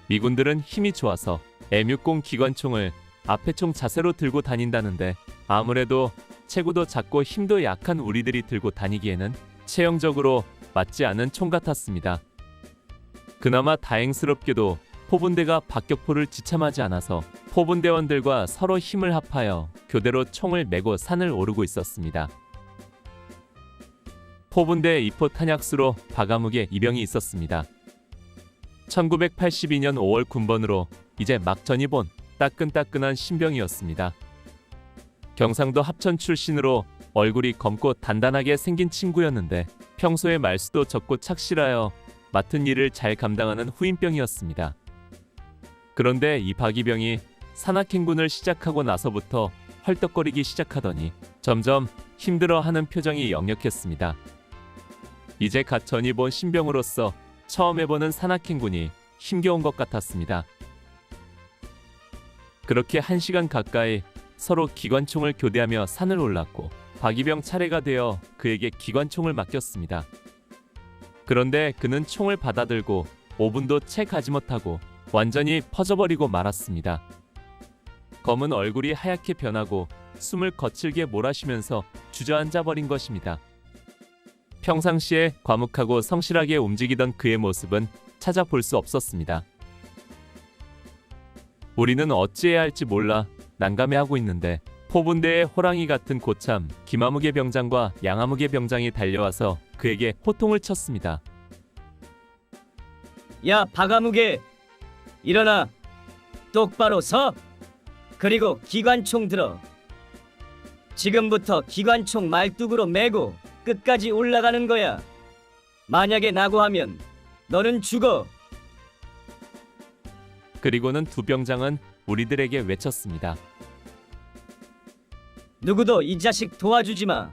미군들은 힘이 좋아서 M60 기관총을 앞에 총 자세로 들고 다닌다는데 아무래도 체구도 작고 힘도 약한 우리들이 들고 다니기에는 체형적으로 맞지 않은 총 같았습니다. 그나마 다행스럽게도 포분대가 박격포를 지참하지 않아서 포분대원들과 서로 힘을 합하여 교대로 총을 메고 산을 오르고 있었습니다. 포분대 2포 탄약수로 바가묵에 이병이 있었습니다. 1982년 5월 군번으로 이제 막 전입 온 따끈따끈한 신병이었습니다. 경상도 합천 출신으로 얼굴이 검고 단단하게 생긴 친구였는데 평소에 말수도 적고 착실하여 맡은 일을 잘 감당하는 후임병이었습니다. 그런데 이 박이병이 산악행군을 시작하고 나서부터 헐떡거리기 시작하더니 점점 힘들어하는 표정이 역력했습니다. 이제 갓 전입 온 신병으로서 처음 해보는 산악행군이 힘겨운 것 같았습니다. 그렇게 1시간 가까이 서로 기관총을 교대하며 산을 올랐고 박이병 차례가 되어 그에게 기관총을 맡겼습니다. 그런데 그는 총을 받아들고 5분도 채 가지 못하고 완전히 퍼져버리고 말았습니다. 검은 얼굴이 하얗게 변하고 숨을 거칠게 몰아쉬면서 주저앉아 버린 것입니다. 평상시에 과묵하고 성실하게 움직이던 그의 모습은 찾아볼 수 없었습니다. 우리는 어찌해야 할지 몰라 난감해하고 있는데 포분대의 호랑이 같은 고참 김아무개 병장과 양아무개 병장이 달려와서 그에게 호통을 쳤습니다. 야 박아무개 일어나 똑바로 서 그리고 기관총 들어 지금부터 기관총 말뚝으로 메고 끝까지 올라가는 거야. 만약에 낙오하면 너는 죽어. 그리고는 두 병장은 우리들에게 외쳤습니다. 누구도 이 자식 도와주지 마.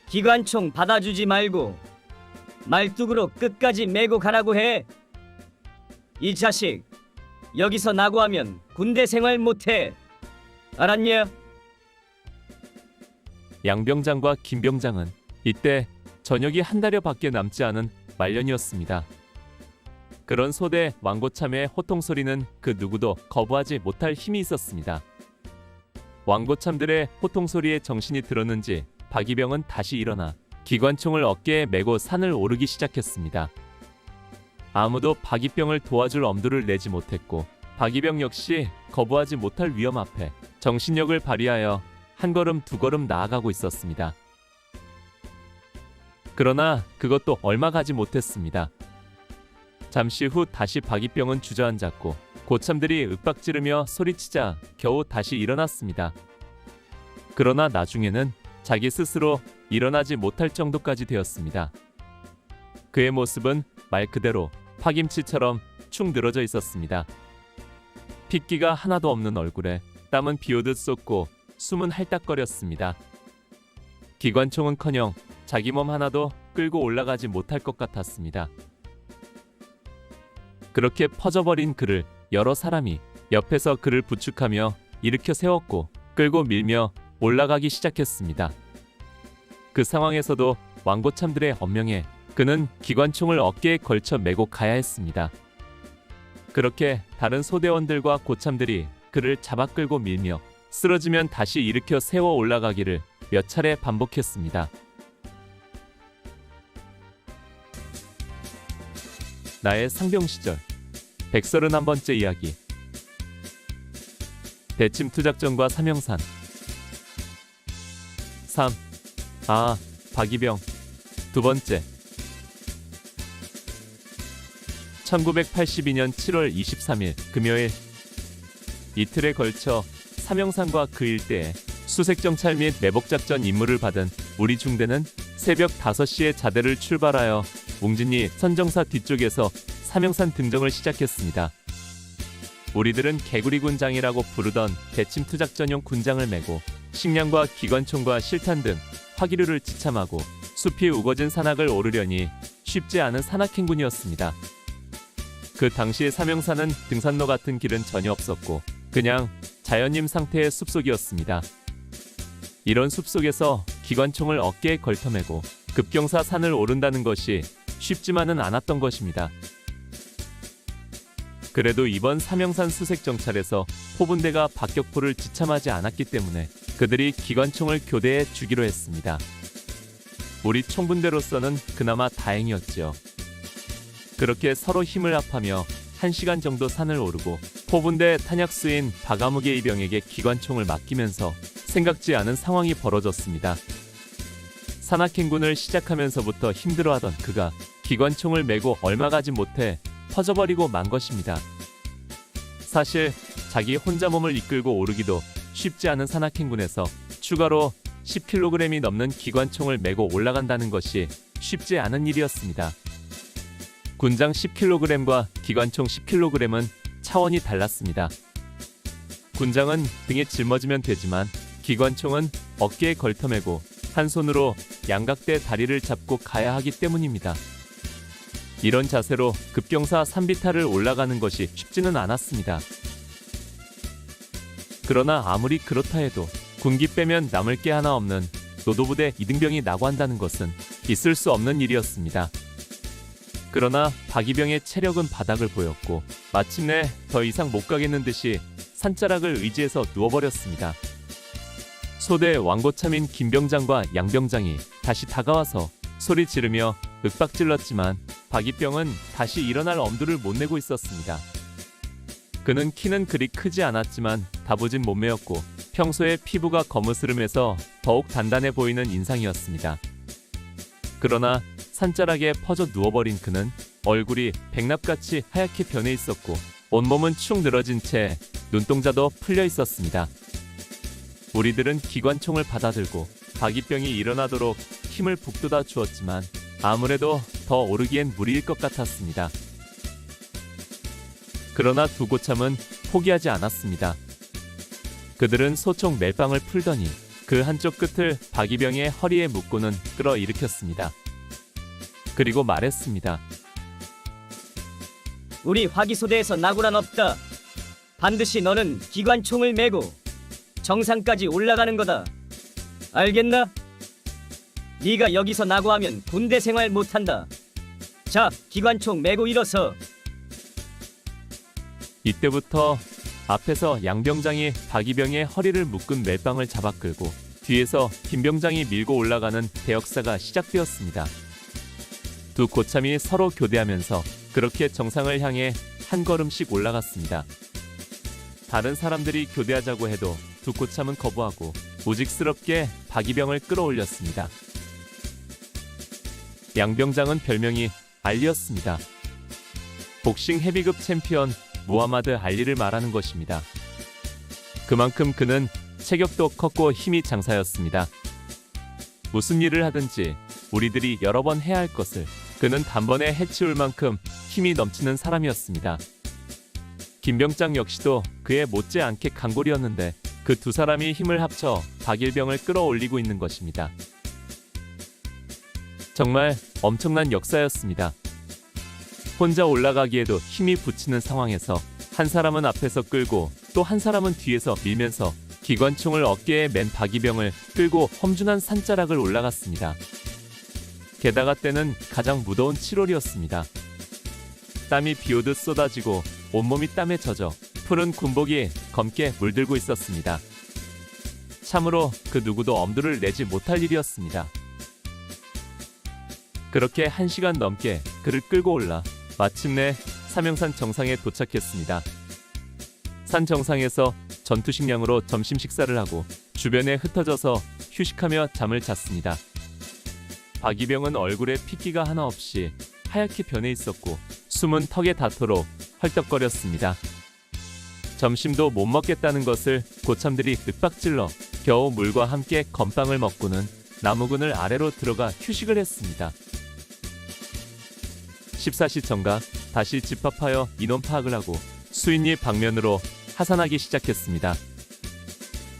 기관총 받아주지 말고 말뚝으로 끝까지 메고 가라고 해. 이 자식 여기서 낙오하면 군대 생활 못해. 알았냐? 양 병장과 김 병장은 이때 저녁이 한 달여밖에 남지 않은 말년이었습니다. 그런 소대 왕고참의 호통소리는 그 누구도 거부하지 못할 힘이 있었습니다. 왕고참들의 호통소리에 정신이 들었는지 박이병은 다시 일어나 기관총을 어깨에 메고 산을 오르기 시작했습니다. 아무도 박이병을 도와줄 엄두를 내지 못했고 박이병 역시 거부하지 못할 위험 앞에 정신력을 발휘하여 한 걸음 두 걸음 나아가고 있었습니다. 그러나 그것도 얼마 가지 못했습니다. 잠시 후 다시 박이병은 주저앉았고 고참들이 윽박지르며 소리치자 겨우 다시 일어났습니다. 그러나 나중에는 자기 스스로 일어나지 못할 정도까지 되었습니다. 그의 모습은 말 그대로 파김치처럼 축 늘어져 있었습니다. 핏기가 하나도 없는 얼굴에 땀은 비오듯 쏟고 숨은 할딱거렸습니다. 기관총은커녕 자기 몸 하나도 끌고 올라가지 못할 것 같았습니다. 그렇게 퍼져버린 그를 여러 사람이 옆에서 그를 부축하며 일으켜 세웠고 끌고 밀며 올라가기 시작했습니다. 그 상황에서도 왕고참들의 엄명에 그는 기관총을 어깨에 걸쳐 메고 가야 했습니다. 그렇게 다른 소대원들과 고참들이 그를 잡아 끌고 밀며 쓰러지면 다시 일으켜 세워 올라가기를 몇 차례 반복했습니다. 나의 상병 시절 131번째 이야기. 대침투 작전과 사명산. 3. 박이병. 두 번째. 1982년 7월 23일 금요일. 이틀에 걸쳐 사명산과 그 일대에 수색정찰 및 매복작전 임무를 받은 우리 중대는 새벽 5시에 자대를 출발하여 웅진리 선정사 뒤쪽에서 사명산 등정을 시작했습니다. 우리들은 개구리 군장이라고 부르던 대침투 작전용 군장을 메고 식량과 기관총과 실탄 등 화기류를 지참하고 숲이 우거진 산악을 오르려니 쉽지 않은 산악행군이었습니다. 그 당시 사명산은 등산로 같은 길은 전혀 없었고 그냥 자연임 상태의 숲속이었습니다. 이런 숲속에서 기관총을 어깨에 걸터매고 급경사 산을 오른다는 것이 쉽지만은 않았던 것입니다. 그래도 이번 사명산 수색정찰에서 포분대가 박격포를 지참하지 않았기 때문에 그들이 기관총을 교대해 주기로 했습니다. 우리 총분대로서는 그나마 다행이었지요. 그렇게 서로 힘을 합하며 1시간 정도 산을 오르고 포분대 탄약수인 박아무개 이병에게 기관총을 맡기면서 생각지 않은 상황이 벌어졌습니다. 산악행군을 시작하면서부터 힘들어하던 그가 기관총을 메고 얼마 가지 못해 퍼져버리고 만 것입니다. 사실 자기 혼자 몸을 이끌고 오르기도 쉽지 않은 산악행군에서 추가로 10kg이 넘는 기관총을 메고 올라간다는 것이 쉽지 않은 일이었습니다. 군장 10kg과 기관총 10kg은 차원이 달랐습니다. 군장은 등에 짊어지면 되지만 기관총은 어깨에 걸터매고 한 손으로 양각대 다리를 잡고 가야 하기 때문입니다. 이런 자세로 급경사 산비탈을 올라가는 것이 쉽지는 않았습니다. 그러나 아무리 그렇다 해도 군기 빼면 남을 게 하나 없는 노도부대 이등병이 나고한다는 것은 있을 수 없는 일이었습니다. 그러나 박이병의 체력은 바닥을 보였고 마침내 더 이상 못 가겠는 듯이 산자락을 의지해서 누워버렸습니다. 소대 왕고참인 김병장과 양병장이 다시 다가와서 소리 지르며 윽박질렀지만 박이병은 다시 일어날 엄두를 못 내고 있었습니다. 그는 키는 그리 크지 않았지만 다부진 몸매였고 평소에 피부가 거무스름해서 더욱 단단해 보이는 인상이었습니다. 그러나 산자락에 퍼져 누워버린 그는 얼굴이 백납같이 하얗게 변해 있었고 온몸은 축 늘어진 채 눈동자도 풀려 있었습니다. 우리들은 기관총을 받아들고 박이병이 일어나도록 힘을 북돋아 주었지만 아무래도 더 오르기엔 무리일 것 같았습니다. 그러나 두 고참은 포기하지 않았습니다. 그들은 소총 멜빵을 풀더니 그 한쪽 끝을 박이병의 허리에 묶고는 끌어일으켰습니다. 그리고 말했습니다. 우리 화기소대에서 나고란 없다. 반드시 너는 기관총을 메고 정상까지 올라가는 거다. 알겠나? 네가 여기서 나고하면 군대 생활 못한다. 자, 기관총 메고 일어서. 이때부터 앞에서 양병장이 박이병의 허리를 묶은 멜빵을 잡아 끌고 뒤에서 김병장이 밀고 올라가는 대역사가 시작되었습니다. 두 고참이 서로 교대하면서 그렇게 정상을 향해 한 걸음씩 올라갔습니다. 다른 사람들이 교대하자고 해도 두코참은 거부하고 우직스럽게 박이병을 끌어올렸습니다. 양병장은 별명이 알리였습니다. 복싱 헤비급 챔피언 무하마드 알리를 말하는 것입니다. 그만큼 그는 체격도 컸고 힘이 장사였습니다. 무슨 일을 하든지 우리들이 여러 번 해야 할 것을 그는 단번에 해치울 만큼 힘이 넘치는 사람이었습니다. 김병장 역시도 그에 못지않게 강골이었는데 그 두 사람이 힘을 합쳐 박일병을 끌어올리고 있는 것입니다. 정말 엄청난 역사였습니다. 혼자 올라가기에도 힘이 붙이는 상황에서 한 사람은 앞에서 끌고 또 한 사람은 뒤에서 밀면서 기관총을 어깨에 맨 박이병을 끌고 험준한 산자락을 올라갔습니다. 게다가 때는 가장 무더운 7월이었습니다. 땀이 비오듯 쏟아지고 온몸이 땀에 젖어 푸른 군복이 검게 물들고 있었습니다. 참으로 그 누구도 엄두를 내지 못할 일이었습니다. 그렇게 1시간 넘게 그를 끌고 올라 마침내 사명산 정상에 도착했습니다. 산 정상에서 전투 식량으로 점심 식사를 하고 주변에 흩어져서 휴식하며 잠을 잤습니다. 박이병은 얼굴에 핏기가 하나 없이 하얗게 변해 있었고 숨은 턱에 닿도록 헐떡거렸습니다. 점심도 못 먹겠다는 것을 고참들이 윽박질러 겨우 물과 함께 건빵을 먹고는 나무근을 아래로 들어가 휴식을 했습니다. 14시 정각 다시 집합하여 인원 파악을 하고 수인리 방면으로 하산하기 시작했습니다.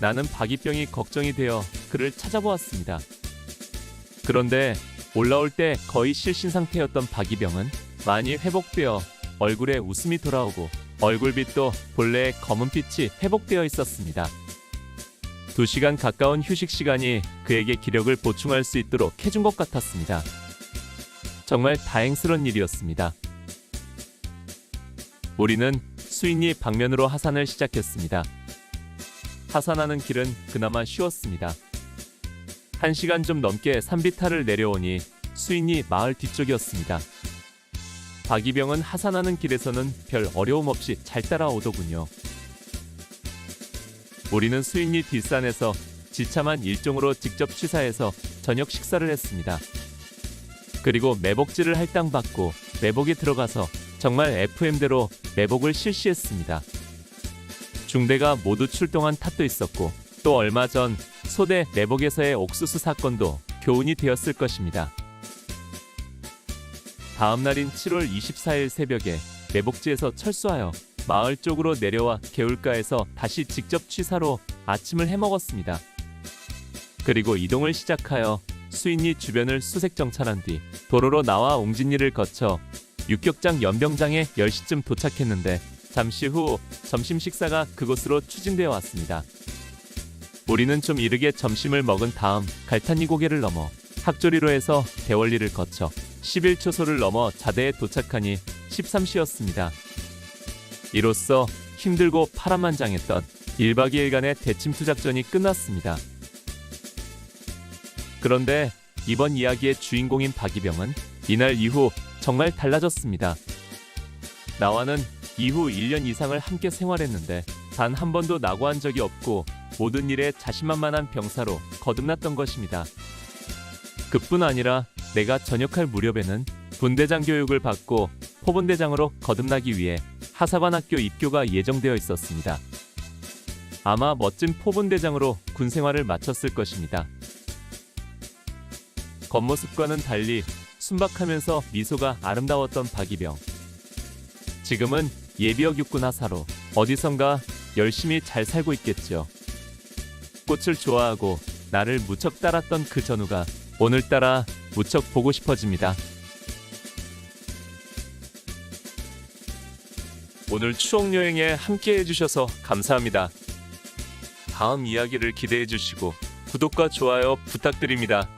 나는 박이병이 걱정이 되어 그를 찾아보았습니다. 그런데 올라올 때 거의 실신 상태였던 박이병은 많이 회복되어 얼굴에 웃음이 돌아오고 얼굴빛도 본래의 검은빛이 회복되어 있었습니다. 2시간 가까운 휴식 시간이 그에게 기력을 보충할 수 있도록 해준 것 같았습니다. 정말 다행스러운 일이었습니다. 우리는 수인리 방면으로 하산을 시작했습니다. 하산하는 길은 그나마 쉬웠습니다. 1시간 좀 넘게 산비탈을 내려오니 수인리 마을 뒤쪽이었습니다. 박이병은 하산하는 길에서는 별 어려움 없이 잘 따라오더군요. 우리는 수인리 뒷산에서 지참한 일종으로 직접 취사해서 저녁 식사를 했습니다. 그리고 매복지를 할당받고 매복에 들어가서 정말 FM대로 매복을 실시했습니다. 중대가 모두 출동한 탓도 있었고 또 얼마 전 소대 매복에서의 옥수수 사건도 교훈이 되었을 것입니다. 다음 날인 7월 24일 새벽에 매복지에서 철수하여 마을 쪽으로 내려와 개울가에서 다시 직접 취사로 아침을 해먹었습니다. 그리고 이동을 시작하여 수인리 주변을 수색 정찰한 뒤 도로로 나와 옹진리를 거쳐 육격장 연병장에 10시쯤 도착했는데 잠시 후 점심 식사가 그곳으로 추진되어 왔습니다. 우리는 좀 이르게 점심을 먹은 다음 갈탄리 고개를 넘어 학조리로에서 대월리를 거쳐 11초소를 넘어 자대에 도착하니 13시였습니다. 이로써 힘들고 파란만장했던 1박 2일간의 대침투 작전이 끝났습니다. 그런데 이번 이야기의 주인공인 박이병은 이날 이후 정말 달라졌습니다. 나와는 이후 1년 이상을 함께 생활했는데 단 한 번도 낙오한 적이 없고 모든 일에 자신만만한 병사로 거듭났던 것입니다. 그뿐 아니라 내가 전역할 무렵에는 분대장 교육을 받고 포분대장으로 거듭나기 위해 하사관학교 입교가 예정되어 있었습니다. 아마 멋진 포분대장으로 군 생활을 마쳤을 것입니다. 겉모습과는 달리 순박하면서 미소가 아름다웠던 박이병. 지금은 예비역 육군 하사로 어디선가 열심히 잘 살고 있겠죠. 꽃을 좋아하고 나를 무척 따랐던 그 전우가 오늘따라 무척 보고 싶어집니다. 오늘 추억여행에 함께 해주셔서 감사합니다. 다음 이야기를 기대해 주시고 구독과 좋아요 부탁드립니다.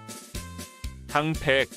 당백